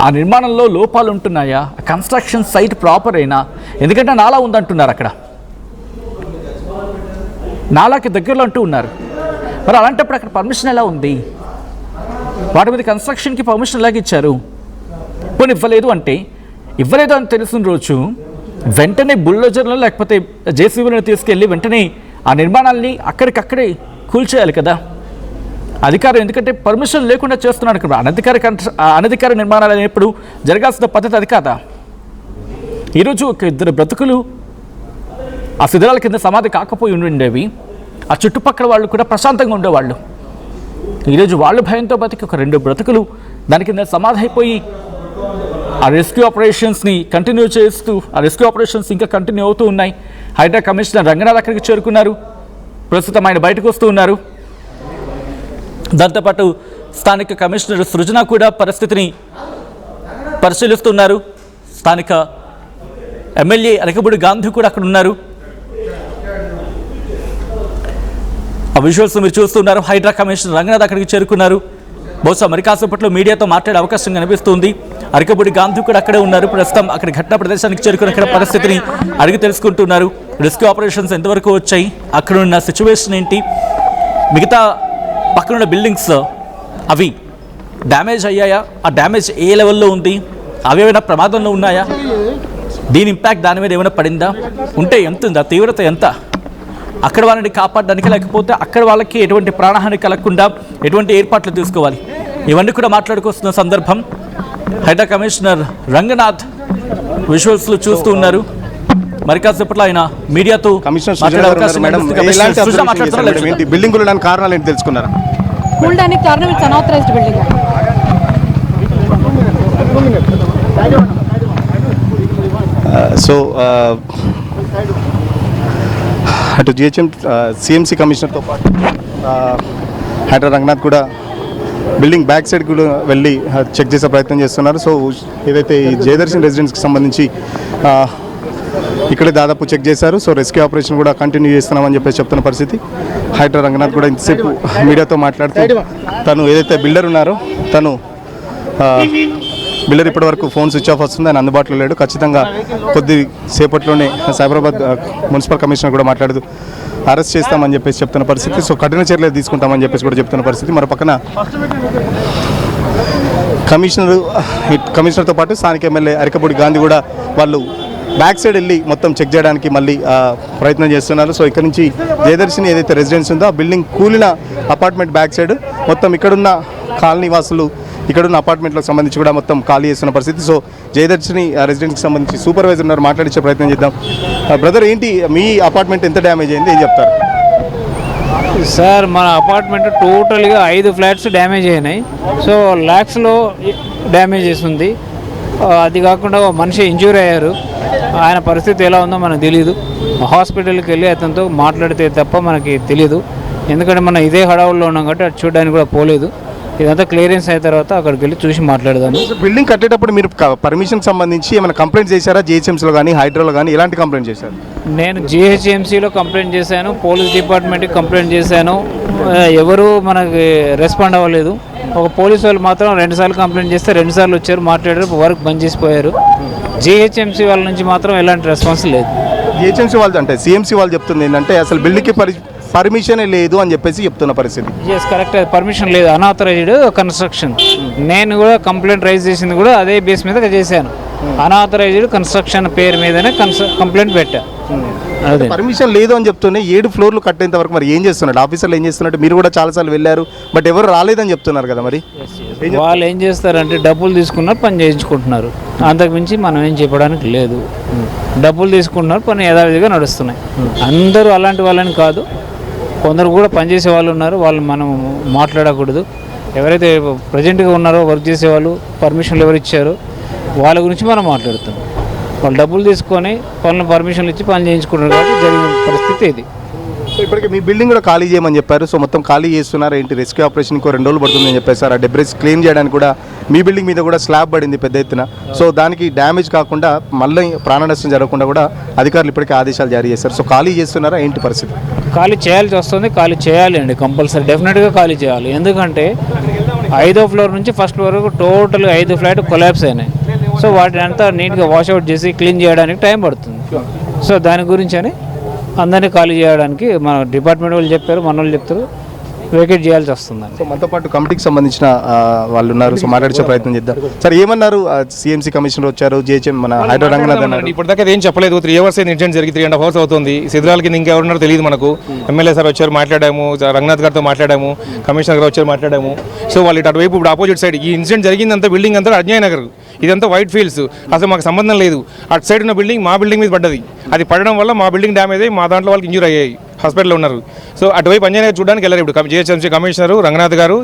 ఆ నిర్మాణంలో లోపాలు ఉంటున్నాయా? కన్స్ట్రక్షన్ సైట్ ప్రాపర్ అయినా? ఎందుకంటే నాలా ఉందంటున్నారు, అక్కడ నాలాకి దగ్గరలో అంటూ ఉన్నారు. మరి అలాంటప్పుడు అక్కడ పర్మిషన్ ఎలా ఉంది? వాటి మీద కన్స్ట్రక్షన్కి పర్మిషన్ ఎలాగ ఇచ్చారు? పోనీ ఇవ్వలేదు అంటే, ఇవ్వలేదు అని తెలిసిన రోజు వెంటనే బుల్డోజర్లో లేకపోతే జేసీబీలను తీసుకెళ్ళి వెంటనే ఆ నిర్మాణాలని అక్కడికక్కడే కూల్చేయాలి కదా అధికారం. ఎందుకంటే పర్మిషన్ లేకుండా చేస్తున్నాడు. అనధికార నిర్మాణాలు అనేప్పుడు జరగాల్సిన పద్ధతి అది కాదా? ఈరోజు ఒక 2 బ్రతుకులు ఆ శిథిలాల కింద సమాధి కాకపోయి ఉండేవి. ఆ చుట్టుపక్కల వాళ్ళు కూడా ప్రశాంతంగా ఉండేవాళ్ళు. ఈరోజు వాళ్ళు భయంతో బతికి ఒక 2 బ్రతుకులు దాని కింద సమాధి అయిపోయి ఆ రెస్క్యూ ఆపరేషన్స్ని కంటిన్యూ చేస్తూ ఆ రెస్క్యూ ఆపరేషన్స్ ఇంకా కంటిన్యూ అవుతూ ఉన్నాయి. హైడ్రా కమిషనర్ రంగనాథ్ అక్కడికి చేరుకున్నారు. ప్రస్తుతం ఆయన బయటకు వస్తూ ఉన్నారు. దాంతోపాటు స్థానిక కమిషనర్ సృజన కూడా పరిస్థితిని పరిశీలిస్తున్నారు. స్థానిక ఎమ్మెల్యే అరకబూడి గాంధీ కూడా అక్కడ ఉన్నారు. ఆ విజువల్స్ మీరు చూస్తున్నారు. హైడ్రా కమిషనర్ రంగనాథ్ అక్కడికి చేరుకున్నారు. బహుశా మరి కాసేపట్లో మీడియాతో మాట్లాడే అవకాశం కనిపిస్తుంది. అరకబూడి గాంధీ కూడా అక్కడే ఉన్నారు. ప్రస్తుతం అక్కడ ఘటనా ప్రదేశానికి చేరుకుని అక్కడ పరిస్థితిని అడిగి తెలుసుకుంటున్నారు. రెస్క్యూ ఆపరేషన్స్ ఎంతవరకు వచ్చాయి, అక్కడ ఉన్న సిచ్యువేషన్ ఏంటి, మిగతా పక్కనున్న బిల్డింగ్స్ అవి డ్యామేజ్ అయ్యాయా, ఆ డ్యామేజ్ ఏ లెవెల్లో ఉంది, అవి ఏమైనా ప్రమాదంలో ఉన్నాయా, దీని ఇంపాక్ట్ దాని మీద ఏమైనా పడిందా, ఉంటే ఎంత ఉంది, ఆ తీవ్రత ఎంత, అక్కడ వాళ్ళని కాపాడడానికి లేకపోతే అక్కడ వాళ్ళకి ఎటువంటి ప్రాణహాని కలగకుండా ఎటువంటి ఏర్పాట్లు తీసుకోవాలి, ఇవన్నీ కూడా మాట్లాడుకొస్తున్న సందర్భం. హైడ్రా కమిషనర్ రంగనాథ్ విజువల్స్లో చూస్తూ ఉన్నారు. మరి కాసేపట్లో ఆయన మీడియాతో బిల్డింగ్ కూలడానికి కారణాలు ఏంటి తెలుసుకున్నారా? కూలడానికి కారణం ఇట్స్ అన్ఆథరైజ్డ్ బిల్డింగ్. సో అటు జిహెచ్ఎం సిఎంసి కమిషనర్తో పాటు హైడ్రా రంగనాథ్ కూడా బిల్డింగ్ బ్యాక్ సైడ్ కూడా వెళ్ళి చెక్ చేసే ప్రయత్నం చేస్తున్నారు. సో ఏదైతే ఈ జయదర్శన్ రెసిడెన్స్కి సంబంధించి ఇక్కడే దాదాపు చెక్ చేశారు. సో రెస్క్యూ ఆపరేషన్ కూడా కంటిన్యూ చేస్తున్నామని చెప్పేసి చెప్తున్న పరిస్థితి. హైడ్రా రంగనాథ్ కూడా ఇంతసేపు మీడియాతో మాట్లాడుతూ తను ఏదైతే బిల్డర్ ఉన్నారో తను బిల్డర్ ఇప్పటి వరకు ఫోన్ స్విచ్ ఆఫ్ వస్తుంది, ఆయన అందుబాటులో లేడు, ఖచ్చితంగా కొద్ది సేపట్లోనే సైబరాబాద్ మున్సిపల్ కమిషనర్ కూడా మాట్లాడుతూ అరెస్ట్ చేస్తామని చెప్పేసి చెప్తున్న పరిస్థితి. సో కఠిన చర్యలు తీసుకుంటామని చెప్పేసి కూడా చెప్తున్న పరిస్థితి. మరో పక్కన కమిషనర్తో పాటు స్థానిక ఎమ్మెల్యే అరకబూడి గాంధీ కూడా వాళ్ళు బ్యాక్ సైడ్ వెళ్ళి మొత్తం చెక్ చేయడానికి మళ్ళీ ప్రయత్నం చేస్తున్నారు. సో ఇక్కడ నుంచి జయదర్శిని ఏదైతే రెసిడెన్స్ ఉందో ఆ బిల్డింగ్ కూలిన అపార్ట్మెంట్ బ్యాక్ సైడ్ మొత్తం ఇక్కడున్న కాలనీ వాసులు ఇక్కడున్న అపార్ట్మెంట్లకు సంబంధించి కూడా మొత్తం ఖాళీ చేస్తున్న పరిస్థితి. సో జయదర్శిని రెసిడెన్స్కి సంబంధించి సూపర్వైజర్ ఉన్నారు, మాట్లాడించే ప్రయత్నం చేద్దాం. బ్రదర్, ఏంటి మీ అపార్ట్మెంట్ ఎంత డ్యామేజ్ అయింది, ఏం చెప్తారు? సార్, మన అపార్ట్మెంట్ టోటల్గా 5 ఫ్లాట్స్ డ్యామేజ్ అయినాయి. సో ల్యాక్స్లో డ్యామేజెస్ ఉంది. అది కాకుండా మనిషి ఇంజ్యూర్ అయ్యారు. ఆయన పరిస్థితి ఎలా ఉందో మనకు తెలియదు. హాస్పిటల్కి వెళ్ళి అతనితో మాట్లాడితే తప్ప మనకి తెలియదు. ఎందుకంటే మనం ఇదే హడావుల్లో ఉన్నాం కాబట్టి అటు చూడడానికి కూడా పోలేదు. ఇదంతా క్లియరెన్స్ అయిన తర్వాత అక్కడికి వెళ్ళి చూసి మాట్లాడదాము. బిల్డింగ్ కట్టేటప్పుడు మీరు పర్మిషన్కి సంబంధించి ఏమైనా కంప్లైంట్ చేశారా? జిహెచ్ఎంసీలో కానీ హైడ్రాలో కానీ ఎలాంటి కంప్లైంట్ చేశారు? నేను జిహెచ్ఎంసీలో కంప్లైంట్ చేశాను, పోలీస్ డిపార్ట్మెంట్కి కంప్లైంట్ చేశాను. ఎవరు మనకి రెస్పాండ్ అవ్వలేదు. ఒక పోలీసు వాళ్ళు మాత్రం 2 సార్లు కంప్లైంట్ చేస్తే 2 సార్లు వచ్చారు, మాట్లాడారు, వర్క్ బంద్ చేసిపోయారు. జిహెచ్ఎంసీ వాళ్ళ నుంచి మాత్రం ఎలాంటి రెస్పాన్స్ లేదు. జిహెచ్ఎంసీ వాళ్ళు అంటే సిఎంసీ వాళ్ళు చెప్తుంది ఏంటంటే అసలు బిల్డింగ్కి పర్మిషనే లేదు అని చెప్పేసి చెప్తున్న పరిస్థితి. ఎస్, కరెక్ట్, పర్మిషన్ లేదు, అన్ఆథరైజ్డ్ కన్స్ట్రక్షన్. నేను కూడా కంప్లైంట్ రైజ్ చేసింది కూడా అదే బేస్ మీద చేశాను. అన్ఆథరైజ్డ్ కన్స్ట్రక్షన్ పేరు మీదనే కంప్లైంట్ పెట్టా. అదే పర్మిషన్ లేదు అని చెప్తూనే 7 ఫ్లోర్లు కట్టేంత వరకు మరి ఏం చేస్తున్నాడు ఆఫీసర్లు, ఏం చేస్తున్నట్టు? మీరు కూడా చాలాసార్లు వెళ్ళారు, బట్ ఎవరు రాలేదని చెప్తున్నారు కదా. మరి వాళ్ళు ఏం చేస్తారంటే డబ్బులు తీసుకున్నారు, పని చేయించుకుంటున్నారు. అంతకుమించి మనం ఏం చెప్పడానికి లేదు. డబ్బులు తీసుకుంటున్నారు, పని యథావిధిగా నడుస్తున్నాయి. అందరూ అలాంటి వాళ్ళని కాదు, కొందరు కూడా పనిచేసే వాళ్ళు ఉన్నారు. వాళ్ళు మనం మాట్లాడకూడదు. ఎవరైతే ప్రజెంట్గా ఉన్నారో వర్క్ చేసేవాళ్ళు, పర్మిషన్లు ఎవరు ఇచ్చారో వాళ్ళ గురించి మనం మాట్లాడుతాం. వాళ్ళు డబ్బులు తీసుకొని పనులు పర్మిషన్లు ఇచ్చి పని చేయించుకుంటారు కాబట్టి జరిగిన పరిస్థితి ఇది. సో ఇప్పటికి మీ బిల్డింగ్ కూడా ఖాళీ చేయమని చెప్పారు. సో మొత్తం ఖాళీ చేస్తున్నారు ఏంటి? రెస్క్యూ ఆపరేషన్ ఇంకో 2 రోజులు పడుతుందని చెప్పేసారు. ఆ డెబ్రిస్ క్లీన్ చేయడానికి కూడా మీ బిల్డింగ్ మీద కూడా స్లాబ్ పడింది పెద్ద ఎత్తున. సో దానికి డ్యామేజ్ కాకుండా మళ్ళీ ప్రాణ నష్టం జరగకుండా కూడా అధికారులు ఇప్పటికే ఆదేశాలు జారీ చేశారు. సో ఖాళీ చేస్తున్నారా ఏంటి పరిస్థితి? ఖాళీ చేయాల్సి వస్తుంది. ఖాళీ చేయాలి అండి, కంపల్సరీ డెఫినెట్గా ఖాళీ చేయాలి. ఎందుకంటే 5వ ఫ్లోర్ నుంచి 1st ఫ్లోర్ వరకు టోటల్గా 5 ఫ్లాట్ కొలాప్స్ అయినాయి. సో వాటిని అంతా నీట్గా వాషౌట్ చేసి క్లీన్ చేయడానికి టైం పడుతుంది. సో దాని గురించి అని అందరినీ ఖాళీ చేయడానికి మన డిపార్ట్మెంట్ వాళ్ళు చెప్పారు, మన వాళ్ళు చెప్తారు, వేకేట్ చేయాల్సి వస్తుందండి. సో మనతో పాటు కమిటీకి సంబంధించిన వాళ్ళు ఉన్నారు. సో మాట్లాడించే ప్రయత్నం చేద్దాం. సార్, ఏమన్నారు? సిఎంసీ కమిషనర్ వచ్చారు, జిహెచ్ఎం మన హైడ్రా రంగనాథ్ అన్నారు. ఇప్పటిదాకా ఏం చెప్పలేదు. 3 hours ఇన్సిడెంట్ జరిగి 3.5 hours అవుతుంది. శిథిలాల కింద ఇంకెవరున్నారో తెలియదు మనకు. ఎమ్మెల్యే సార్ వచ్చారు, మాట్లాడాము, రంగనాథ్ గారితో మాట్లాడాము, కమిషనర్ గారు వచ్చారు, మాట్లాడాము. సో వాళ్ళు అటువైపు ఇప్పుడు ఆపోజిట్ సైడ్ ఈ ఇన్సిడెంట్ జరిగిందంతా బిల్డింగ్ అంతా అజ్ఞాయ నగర్ ఇదంతా వైట్ ఫీల్డ్స్, అసలు మాకు సంబంధం లేదు. అటు సైడ్ ఉన్న బిల్డింగ్ మా బిల్డింగ్ మీద పడ్డది. అది పడడం వల్ల మా బిల్డింగ్ డ్యామేజ్ అయ్యి మా దాంట్లో వాళ్ళకి ఇంజూరీ అయ్యాయి, హాస్పిటల్లో ఉన్నారు. సో అటువైపు అంజనీర్ చూడడానికి వెళ్ళారు. ఇప్పుడు జిహెచ్ఎంసీ కమిషనరు రంగనాథ్ గారు,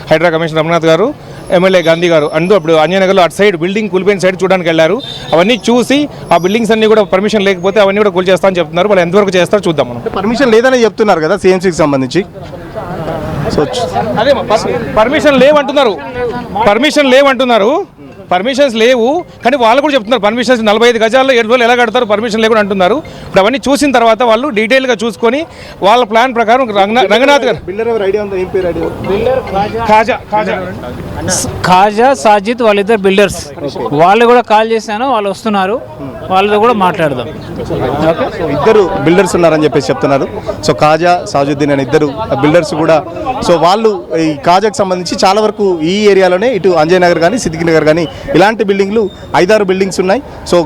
హైడ్రా కమిషనర్ రంగనాథ్ గారు, ఎమ్మెల్యే గాంధీ గారు అందు అప్పుడు అంజనీర్లో అటు సైడ్ బిల్డింగ్ కూలిపోయిన సైడ్ చూడడానికి వెళ్ళారు. అవన్నీ చూసి ఆ బిల్డింగ్స్ అన్ని కూడా పర్మిషన్ లేకపోతే అవన్నీ కూడా కూల్ చేస్తామని చెప్తున్నారు. వాళ్ళు ఎంతవరకు చేస్తారో చూద్దాం. మనం పర్మిషన్ లేదని చెప్తున్నారు కదా సిఎంసీకి సంబంధించి. సో అదే పర్మిషన్ లేవంటున్నారు. పర్మిషన్స్ లేవు కానీ వాళ్ళు కూడా చెప్తున్నారు పర్మిషన్స్ 45 గజాల్లో 7 రోజులు ఎలా కడతారు పర్మిషన్ లేకుండా అంటున్నారు. ఇప్పుడు అవన్నీ చూసిన తర్వాత వాళ్ళు డీటెయిల్గా చూసుకొని వాళ్ళ ప్లాన్ ప్రకారం రంగనాథ్ గారు ఖాజా సాజిద్ వాళ్ళిద్దరు బిల్డర్స్, వాళ్ళు కూడా కాల్ చేశాను, వాళ్ళు వస్తున్నారు, వాళ్ళతో కూడా మాట్లాడదాం. సో ఇద్దరు బిల్డర్స్ ఉన్నారని చెప్పేసి చెప్తున్నారు. సో ఖాజా సాజుద్దీన్ అనే ఇద్దరు బిల్డర్స్ కూడా, సో వాళ్ళు ఈ ఖాజాకి సంబంధించి చాలా వరకు ఈ ఏరియాలోనే ఇటు అంజయ్ నగర్ కానీ సిద్దికి నగర్ కానీ ఇలాంటి బిల్డింగ్లు 5-6 బిల్డింగ్స్ ఉన్నాయి. సో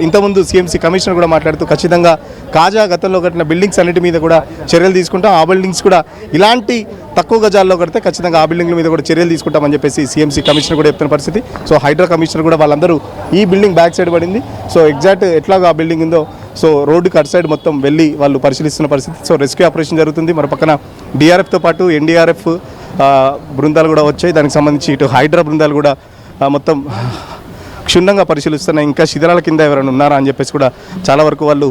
ఇంతకుముందు సిఎంసీ కమిషనర్ కూడా మాట్లాడుతూ ఖచ్చితంగా ఖాజా గతంలో కట్టిన బిల్డింగ్స్ అన్నిటి మీద కూడా చర్యలు తీసుకుంటాం, ఆ బిల్డింగ్స్ కూడా ఇలాంటి తక్కువ గజాల్లో కడితే ఖచ్చితంగా ఆ బిల్డింగ్ల మీద కూడా చర్యలు తీసుకుంటామని చెప్పేసి సిఎంసీ కమిషనర్ కూడా చెప్తున్న పరిస్థితి. సో హైడ్రా కమిషనర్ కూడా వాళ్ళందరూ ఈ బిల్డింగ్ బ్యాక్ సైడ్ పడింది, సో ఎగ్జాక్ట్ ఎట్లాగో ఆ బిల్డింగ్ ఉందో సో రోడ్డుకి అటు సైడ్ మొత్తం వెళ్ళి వాళ్ళు పరిశీలిస్తున్న పరిస్థితి. సో రెస్క్యూ ఆపరేషన్ జరుగుతుంది. మరో పక్కన డిఆర్ఎఫ్తో పాటు ఎన్డీఆర్ఎఫ్ బృందాలు కూడా వచ్చాయి. దానికి సంబంధించి ఇటు హైడ్రా బృందాలు కూడా మొత్తం క్షుణ్ణంగా పరిశీలిస్తున్నాయి. ఇంకా శిథిరాల కింద ఎవరైనా ఉన్నారా అని చెప్పేసి కూడా చాలా వరకు వాళ్ళు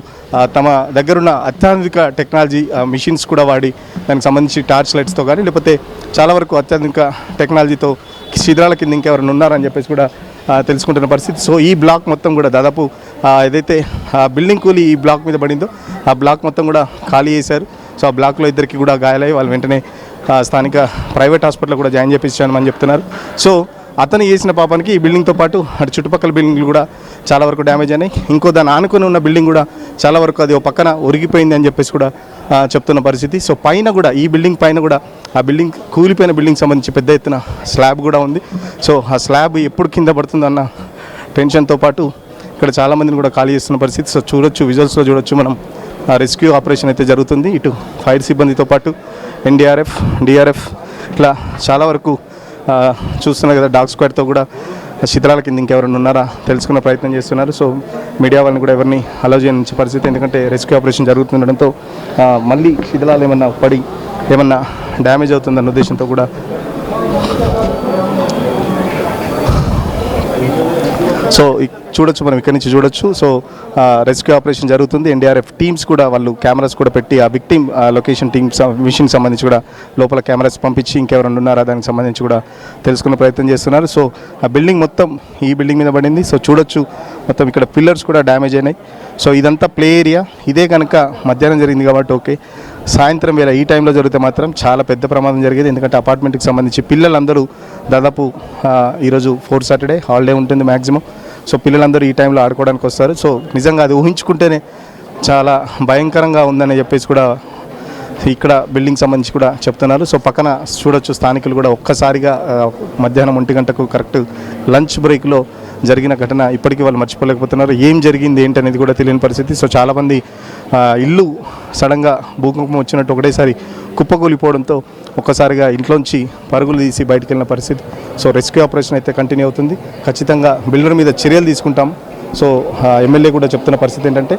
తమ దగ్గరున్న అత్యాధునిక టెక్నాలజీ మిషన్స్ కూడా వాడి దానికి సంబంధించి టార్చ్ లైట్స్తో కానీ లేకపోతే చాలా వరకు అత్యాధునిక టెక్నాలజీతో శిథిరాల కింద ఇంకెవరైనా ఉన్నారని చెప్పేసి కూడా తెలుసుకుంటున్న పరిస్థితి. సో ఈ బ్లాక్ మొత్తం కూడా దాదాపు ఏదైతే బిల్డింగ్ కూలి ఈ బ్లాక్ మీద పడిందో ఆ బ్లాక్ మొత్తం కూడా ఖాళీ చేశారు. సో ఆ బ్లాక్లో ఇద్దరికి కూడా గాయాలయ్యి వాళ్ళు వెంటనే స్థానిక ప్రైవేట్ హాస్పిటల్లో కూడా జాయిన్ చేయించామని చెప్తున్నారు. సో అతను చేసిన పాపానికి ఈ బిల్డింగ్తో పాటు అటు చుట్టుపక్కల బిల్డింగ్లు కూడా చాలా వరకు డ్యామేజ్ అయినాయి. ఇంకో దాన్ని ఆనుకొని ఉన్న బిల్డింగ్ కూడా చాలా వరకు అది ఒక పక్కన ఒరిగిపోయింది అని చెప్పేసి కూడా చెప్తున్న పరిస్థితి. సో పైన కూడా ఈ బిల్డింగ్ పైన కూడా ఆ బిల్డింగ్ కూలిపోయిన బిల్డింగ్ సంబంధించి పెద్ద ఎత్తున స్లాబ్ కూడా ఉంది. సో ఆ స్లాబ్ ఎప్పుడు కింద పడుతుందన్న టెన్షన్తో పాటు ఇక్కడ చాలామందిని కూడా ఖాళీ చేస్తున్న పరిస్థితి. సో చూడొచ్చు, విజువల్స్లో చూడొచ్చు మనం రెస్క్యూ ఆపరేషన్ అయితే జరుగుతుంది. ఇటు ఫైర్ సిబ్బందితో పాటు ఎన్డీఆర్ఎఫ్, డిఆర్ఎఫ్ ఇట్లా చాలా వరకు చూస్తున్నారు కదా. డాగ్ స్క్వాడ్తో కూడా శిథిరాల కింద ఇంకెవరైనా ఉన్నారా తెలుసుకునే ప్రయత్నం చేస్తున్నారు. సో మీడియా వాళ్ళని కూడా ఎవరిని అలౌ చేయని పరిస్థితి, ఎందుకంటే రెస్క్యూ ఆపరేషన్ జరుగుతుండడంతో మళ్ళీ శిథిలాలు ఏమన్నా పడి ఏమన్నా డ్యామేజ్ అవుతుందన్న ఉద్దేశంతో కూడా సో చూడొచ్చు, మనం ఇక్కడి నుంచి చూడొచ్చు. సో రెస్క్యూ ఆపరేషన్ జరుగుతుంది. ఎన్డీఆర్ఎఫ్ టీమ్స్ కూడా వాళ్ళు కెమెరాస్ కూడా పెట్టి ఆ విక్టిమ్ లొకేషన్ టీమ్స్ మిషన్ సంబంధించి కూడా లోపల కెమెరాస్ పంపించి ఇంకెవరైనా ఉన్నారా దానికి సంబంధించి కూడా తెలుసుకునే ప్రయత్నం చేస్తున్నారు. సో ఆ బిల్డింగ్ మొత్తం ఈ బిల్డింగ్ మీద పడింది. సో చూడొచ్చు మొత్తం ఇక్కడ పిల్లర్స్ కూడా డ్యామేజ్ అయినాయి. సో ఇదంతా ప్లే ఏరియా. ఇదే కనుక మధ్యాహ్నం జరిగింది కాబట్టి ఓకే, సాయంత్రం వేళ ఈ టైంలో జరిగితే మాత్రం చాలా పెద్ద ప్రమాదం జరిగేది. ఎందుకంటే అపార్ట్మెంట్కి సంబంధించి పిల్లలందరూ దాదాపు ఈరోజు 4th సాటర్డే హాలిడే ఉంటుంది మ్యాక్సిమం. సో పిల్లలందరూ ఈ టైంలో ఆడుకోవడానికి వస్తారు. సో నిజంగా అది ఊహించుకుంటేనే చాలా భయంకరంగా ఉందని చెప్పేసి కూడా ఇక్కడ బిల్డింగ్ సంబంధించి కూడా చెప్తున్నారు. సో పక్కన చూడొచ్చు స్థానికులు కూడా ఒక్కసారిగా మధ్యాహ్నం 1 గంటకు కరెక్ట్ లంచ్ బ్రేక్లో జరిగిన ఘటన ఇప్పటికీ వాళ్ళు మర్చిపోలేకపోతున్నారు. ఏం జరిగింది ఏంటి అనేది కూడా తెలియని పరిస్థితి. సో చాలామంది ఇల్లు సడన్గా భూకంపం వచ్చినట్టు ఒకటేసారి కుప్పకూలిపోవడంతో ఒక్కసారిగా ఇంట్లోంచి పరుగులు తీసి బయటకు వెళ్ళిన పరిస్థితి. సో రెస్క్యూ ఆపరేషన్ అయితే కంటిన్యూ అవుతుంది. ఖచ్చితంగా బిల్డర్ మీద చర్యలు తీసుకుంటాం. సో ఎమ్మెల్యే కూడా చెప్తున్న పరిస్థితి ఏంటంటే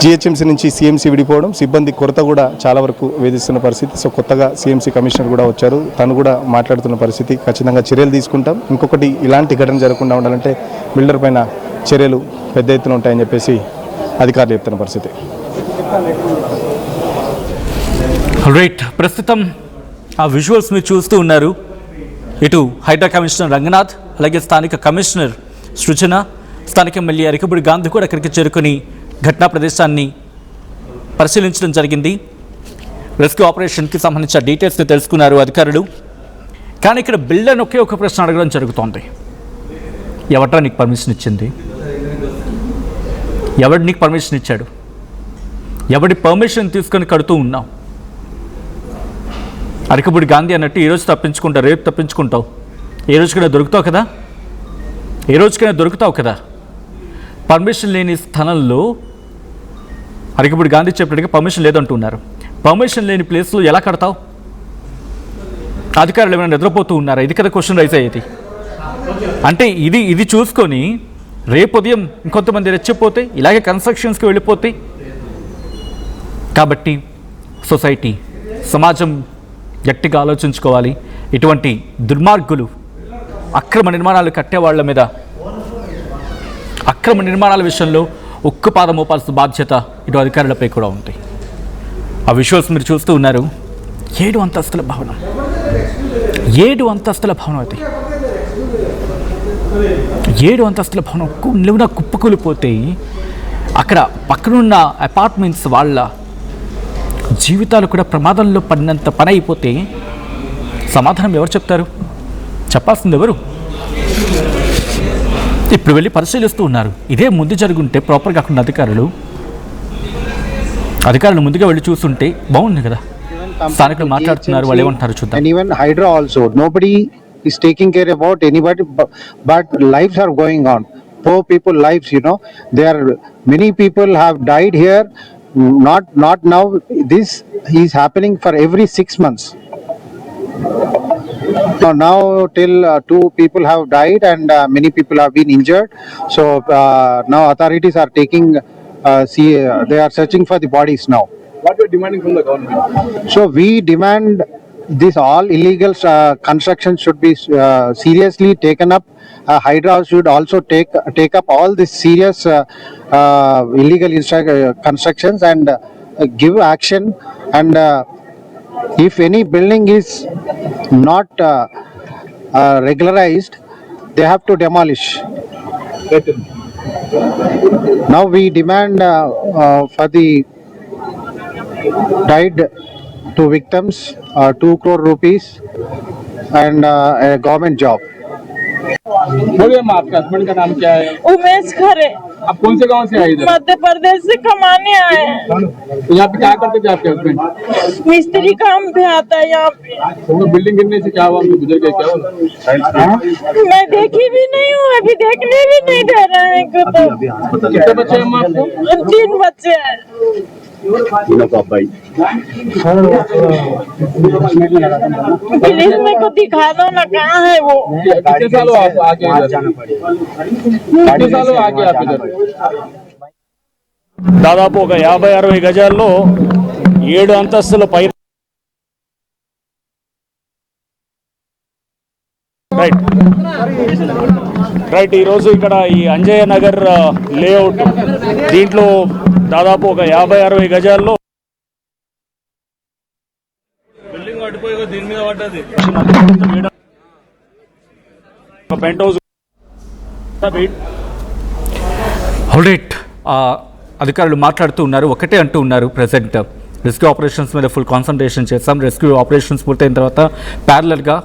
జిహెచ్ఎంసీ నుంచి సిఎంసీ విడిపోవడం, సిబ్బంది కొరత కూడా చాలా వరకు వేధిస్తున్న పరిస్థితి. సో కొత్తగా సిఎంసీ కమిషనర్ కూడా వచ్చారు, తను కూడా మాట్లాడుతున్న పరిస్థితి. ఖచ్చితంగా చర్యలు తీసుకుంటాం. ఇంకొకటి ఇలాంటి ఘటన జరగకుండా ఉండాలంటే బిల్డర్ పైన చర్యలు పెద్ద ఎత్తున ఉంటాయని చెప్పేసి అధికారులు చెప్తున్న పరిస్థితి. రైట్, ప్రస్తుతం ఆ విజువల్స్ మీరు చూస్తూ ఉన్నారు. ఇటు హైడ్రా కమిషనర్ రంగనాథ్, అలాగే స్థానిక కమిషనర్ సృజన, స్థానిక ఎమ్మెల్యే అరికపూడి గాంధీ కూడా అక్కడికి చేరుకొని ఘటనా ప్రదేశాన్ని పరిశీలించడం జరిగింది. రెస్క్యూ ఆపరేషన్కి సంబంధించిన డీటెయిల్స్ని తెలుసుకున్నారు అధికారులు. కానీ ఇక్కడ బిల్డర్ ఒకే ఒక ప్రశ్న అడగడం జరుగుతోంది. ఎవట్రా నీకు పర్మిషన్ ఇచ్చింది? ఎవడు నీకు పర్మిషన్ ఇచ్చాడు? ఎవడి పర్మిషన్ తీసుకొని కడుతూ ఉన్నావు? అరికపూడి గాంధీ అన్నట్టు ఈరోజు తప్పించుకుంటావు, రేపు తప్పించుకుంటావు, ఏ రోజుకైనా దొరుకుతావు కదా, ఏ రోజుకైనా దొరుకుతావు కదా. పర్మిషన్ లేని స్థలంలో అరికపూడి గాంధీ చెప్పినట్టుగా పర్మిషన్ లేదంటున్నారు. పర్మిషన్ లేని ప్లేస్లో ఎలా కడతావు? అధికారులు ఏమైనా నిద్రపోతూ ఉన్నారా? ఇది కదా క్వశ్చన్ రైజ్ అయ్యేది. అంటే ఇది చూసుకొని రేపు ఉదయం ఇంకొంతమంది రెచ్చిపోతే ఇలాగే కన్స్ట్రక్షన్స్కి వెళ్ళిపోతాయి. కాబట్టి సొసైటీ, సమాజం గట్టిగా ఆలోచించుకోవాలి. ఇటువంటి దుర్మార్గులు, అక్రమ నిర్మాణాలు కట్టేవాళ్ల మీద, అక్రమ నిర్మాణాల విషయంలో ఉక్కుపాదం మోపాల్సిన బాధ్యత ఇటు అధికారులపై కూడా ఉంది. ఆ విజువల్స్ మీరు చూస్తూ ఉన్నారు. 7 అంతస్తుల భవనం, 7 అంతస్తుల భవనం. అది 7 అంతస్తుల భవనం నిలువున కుప్పకూలిపోతే అక్కడ పక్కనున్న అపార్ట్మెంట్స్ వాళ్ళ జీవితాలు కూడా ప్రమాదంలో పడినంత పని అయిపోతే సమాధానం ఎవరు చెప్తారు? చెప్పాల్సింది ఎవరు? ఇప్పుడు వెళ్ళి పరిశీలిస్తూ ఉన్నారు. ఇదే ముందు జరుగుంటే ప్రాపర్గా అక్కడ అధికారులు ముందుగా వెళ్ళి చూస్తుంటే బాగుంది కదా. స్థానికులు మాట్లాడుతున్నారు, వాళ్ళు ఏమంటారు చూద్దాం. And even Hydra also, nobody is taking care about anybody, but lives are going on. Poor people lives, many people have died here. Not now. This is happening for every 6 months. Now till 2 people have died and many people have been injured. So now authorities are taking. They are searching for the bodies now. What are you demanding from the government? So we demand this all illegal construction should be seriously taken up. Hydra should also take up all these serious illegal constructions and give action. And if any building is not regularized, they have to demolish. Now we demand for the died 2 victims 2 crore rupees and a government job. बोलिए अम्मा, आपके husband का नाम क्या है? उमेश खरे। आप कौन से गांव से आए इधर? मध्य प्रदेश से कमाने आए हैं। तो यहाँ पे क्या करते थे आपके हस्बैंड? मिस्त्री काम पे आता है यहाँ पे। तो बिल्डिंग गिरने से क्या हुआ? गुजर गए क्या हुआ? मैं देखी भी नहीं हूँ, अभी देखने भी नहीं दे रहे हैं को तो। कितने बच्चे हैं अम्मा आपको? 3 बच्चे हैं। पुलिस में को दिखा दो ना, कहाँ है वो? कितने साल हो आप आगे इधर? कितने साल हो आगे आप इधर? దాదాపు ఒక 50-60 గజాల్లో 7 అంతస్తుల పై రైట్ ఈరోజు ఇక్కడ ఈ అంజయ్య నగర్ లేఅవుట్, దీంట్లో దాదాపు ఒక 50-60 గజాల్లో బిల్డింగ్ పడిపోయి దీని మీద పడ్డది. Pent house. ఆల్రైట్, అధికారులు మాట్లాడుతూ ఉన్నారు, ఒకటే అంటూ ఉన్నారు. ప్రజెంట్ రెస్క్యూ ఆపరేషన్స్ మీద ఫుల్ కాన్సన్ట్రేషన్ చేస్తాం. రెస్క్యూ ఆపరేషన్స్ పూర్తయిన తర్వాత ప్యారలల్గా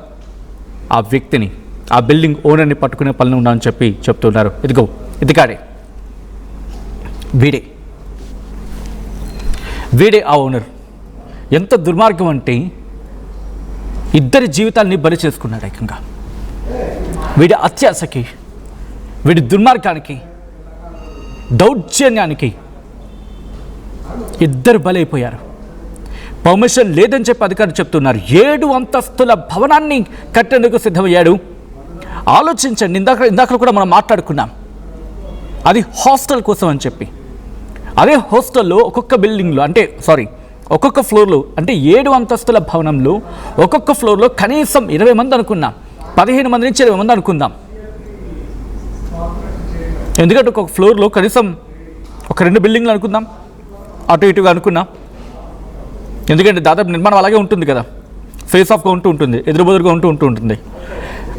ఆ వ్యక్తిని, ఆ బిల్డింగ్ ఓనర్ని పట్టుకునే పనులు ఉన్నామని చెప్పి చెప్తున్నారు. ఇదిగో ఇదిగాడే, వీడే ఆ ఓనర్. ఎంత దుర్మార్గం అంటే 2 జీవితాలని బలి చేసుకున్నాడు ఏకంగా. వీడి అత్యాశకి, వీడి దుర్మార్గానికి, దౌర్జన్యానికి 2 బలైపోయారు. పర్మిషన్ లేదని చెప్పి అధికారులు చెప్తున్నారు. 7 అంతస్తుల భవనాన్ని కట్టేందుకు సిద్ధమయ్యాడు. ఆలోచించండి, ఇందాక కూడా మనం మాట్లాడుకున్నాం, అది హాస్టల్ కోసం అని చెప్పి. అదే హాస్టల్లో ఒక్కొక్క ఫ్లోర్లో అంటే 7 అంతస్తుల భవనంలో ఒక్కొక్క ఫ్లోర్లో కనీసం 20 మంది అనుకున్నాం, 15 మంది నుంచి 20 మంది అనుకుందాం. ఎందుకంటే ఒక్కొక్క ఫ్లోర్లో కనీసం ఒక 2 బిల్డింగ్లు అనుకుందాం, అటు ఇటుగా అనుకున్నాం. ఎందుకంటే దాదాపు నిర్మాణం అలాగే ఉంటుంది కదా, ఫేస్ ఆఫ్గా ఉంటుంది, ఎదురుబెదురుగా ఉంటుంది.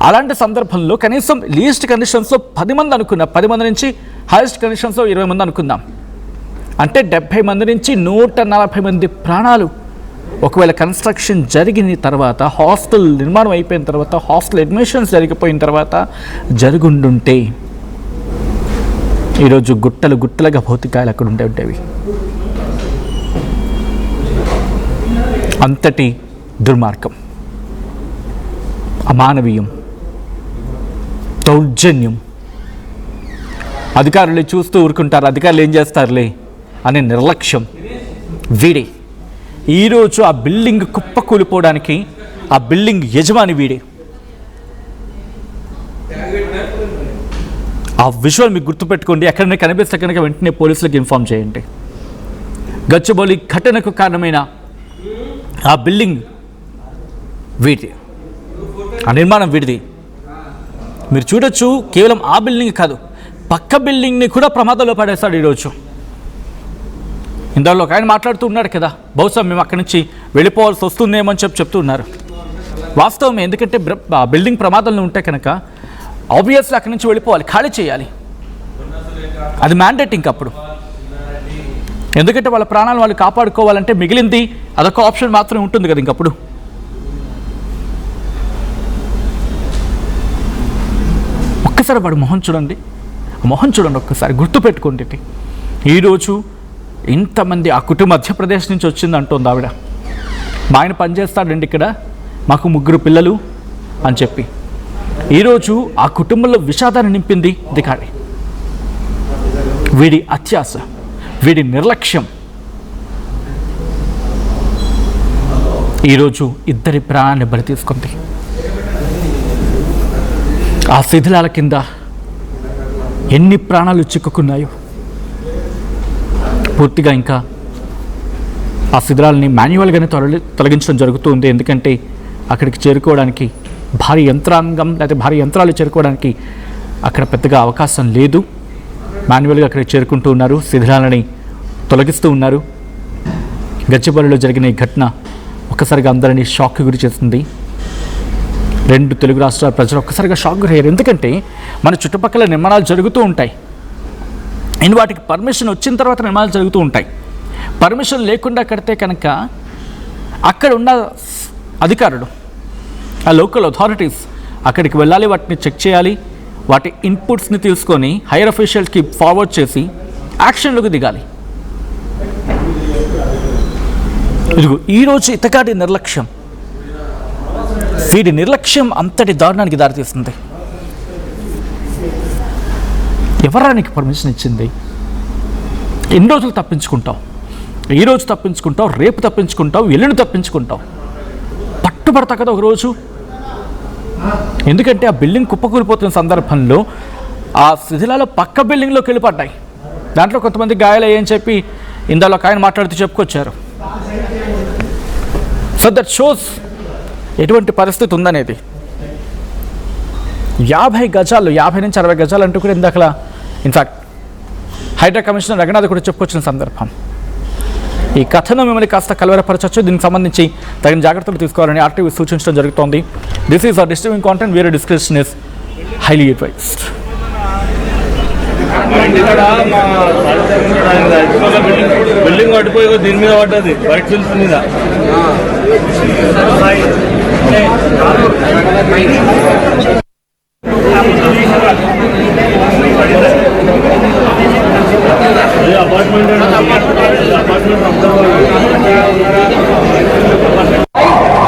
అలాంటి సందర్భంలో కనీసం లీస్ట్ కండిషన్స్లో 10 మంది అనుకున్నాం, 10 మంది నుంచి హైయెస్ట్ కండిషన్స్లో 20 మంది అనుకుందాం. అంటే 70 మంది నుంచి 140 మంది ప్రాణాలు ఒకవేళ కన్స్ట్రక్షన్ జరిగిన తర్వాత, హాస్టల్ నిర్మాణం అయిపోయిన తర్వాత, హాస్టల్ అడ్మిషన్స్ జరిగిపోయిన తర్వాత జరుగుండుంటే ఈరోజు గుట్టలుగా భౌతికాయలు అక్కడ ఉండేవి. అంతటి దుర్మార్గం, అమానవీయం, దౌర్జన్యం. అధికారులు చూస్తూ ఊరుకుంటారు, అధికారులు ఏం చేస్తారులే అనే నిర్లక్ష్యం. వీడే ఈరోజు ఆ బిల్డింగ్ కుప్పకూలిపోవడానికి ఆ బిల్డింగ్ యజమాని వీడే. ఆ విజువల్ మీకు గుర్తుపెట్టుకోండి. ఎక్కడైనా కనిపిస్తే కనుక వెంటనే పోలీసులకు ఇన్ఫామ్ చేయండి. గచ్చిబౌలి ఘటనకు కారణమైన ఆ బిల్డింగ్ వీటిది, ఆ నిర్మాణం వీటిది. మీరు చూడొచ్చు, కేవలం ఆ బిల్డింగ్ కాదు, పక్క బిల్డింగ్ని కూడా ప్రమాదంలో పడేస్తాడు ఈరోజు. ఇందులో ఒక ఆయన మాట్లాడుతూ ఉన్నాడు కదా, బహుశా మేము అక్కడి నుంచి వెళ్ళిపోవాల్సి వస్తుందేమో అని చెప్తూ ఉన్నారు. వాస్తవమే, ఎందుకంటే బిల్డింగ్ ప్రమాదంలో ఉంటే కనుక ఆబ్వియస్లీ అక్కడి నుంచి వెళ్ళిపోవాలి, ఖాళీ చేయాలి. అది మ్యాండేట్ ఇంకప్పుడు. ఎందుకంటే వాళ్ళ ప్రాణాలు వాళ్ళు కాపాడుకోవాలంటే మిగిలింది అదొక ఆప్షన్ మాత్రమే ఉంటుంది కదా ఇంకప్పుడు. ఒక్కసారి వాడు మొహం చూడండి, మొహం చూడండి, ఒక్కసారి గుర్తుపెట్టుకోండి. ఈరోజు ఇంతమంది ఆ కుటుంబ మధ్యప్రదేశ్ నుంచి వచ్చింది అంటుంది ఆవిడ. మా ఆయన పనిచేస్తాడండి ఇక్కడ, మాకు 3 పిల్లలు అని చెప్పి. ఈరోజు ఆ కుటుంబంలో విషాదాన్ని నింపింది ఇది కాదు, వీడి అత్యాశ, వీడి నిర్లక్ష్యం. ఈరోజు 2 ప్రాణాన్ని బలి తీసుకుంది. ఆ శిథిలాల కింద ఎన్ని ప్రాణాలు చిక్కుకున్నాయో. పూర్తిగా ఇంకా ఆ శిథిలాలని మాన్యువల్గానే తొలగించడం జరుగుతుంది. ఎందుకంటే అక్కడికి చేరుకోవడానికి భారీ యంత్రాంగం లేదా భారీ యంత్రాలు చేరుకోవడానికి అక్కడ పెద్దగా అవకాశం లేదు. మాన్యువల్గా అక్కడికి చేరుకుంటూ ఉన్నారు, శిథిలాలని తొలగిస్తూ ఉన్నారు. గచ్చిబౌలిలో జరిగిన ఈ ఘటన ఒక్కసారిగా అందరినీ షాక్కి గురి చేస్తుంది. 2 తెలుగు రాష్ట్రాల ప్రజలు ఒక్కసారిగా షాక్ గురయ్యారు. ఎందుకంటే మన చుట్టుపక్కల నిర్మాణాలు జరుగుతూ ఉంటాయి, అండ్ వాటికి పర్మిషన్ వచ్చిన తర్వాత నిర్మాణాలు జరుగుతూ ఉంటాయి. పర్మిషన్ లేకుండా కడితే కనుక అక్కడ ఉన్న అధికారులు, ఆ లోకల్ అథారిటీస్ అక్కడికి వెళ్ళాలి, వాటిని చెక్ చేయాలి, వాటి ఇన్పుట్స్ని తీసుకొని హైయర్ అఫీషియల్స్కి ఫార్వర్డ్ చేసి యాక్షన్లోకి దిగాలి. ఇదిగో ఈరోజు ఇతగాడి నిర్లక్ష్యం, వీడి నిర్లక్ష్యం అంతటి దారుణానికి దారితీస్తుంది. ఎవరానికి పర్మిషన్ ఇచ్చింది? ఎన్ని రోజులు తప్పించుకుంటావు? ఈరోజు తప్పించుకుంటావు, రేపు తప్పించుకుంటావు, ఎల్లుండి తప్పించుకుంటావు, పట్టుబడతా కదా ఒకరోజు. ఎందుకంటే ఆ బిల్డింగ్ కుప్పకూలిపోతున్న సందర్భంలో ఆ శిథిలాలు పక్క బిల్డింగ్లోకి వెళ్ళిపడ్డాయి. దాంట్లో కొంతమంది గాయాలయ్యని చెప్పి ఇందులో ఒక ఆయన మాట్లాడుతూ చెప్పుకొచ్చారు. సో దట్ షోస్ ఎటువంటి పరిస్థితి ఉందనేది. 50 గజాలు, 50 నుంచి 60 గజాలు అంటూ కూడా ఇందాక ఇన్ఫాక్ట్ హైడ్రా కమిషనర్ రఘునాథ్ కూడా చెప్పుకొచ్చిన సందర్భం. ఈ కథను మిమ్మల్ని కాస్త కలవరపరచవచ్చు. దీనికి సంబంధించి తగిన జాగ్రత్తలు తీసుకోవాలని ఆర్టీవీ సూచించడం జరుగుతోంది. This is our disturbing content, viewer description is highly advised. Building పడిపోయి దీని మీద పడ్డది, వైట్ ఫిల్స్ మీద.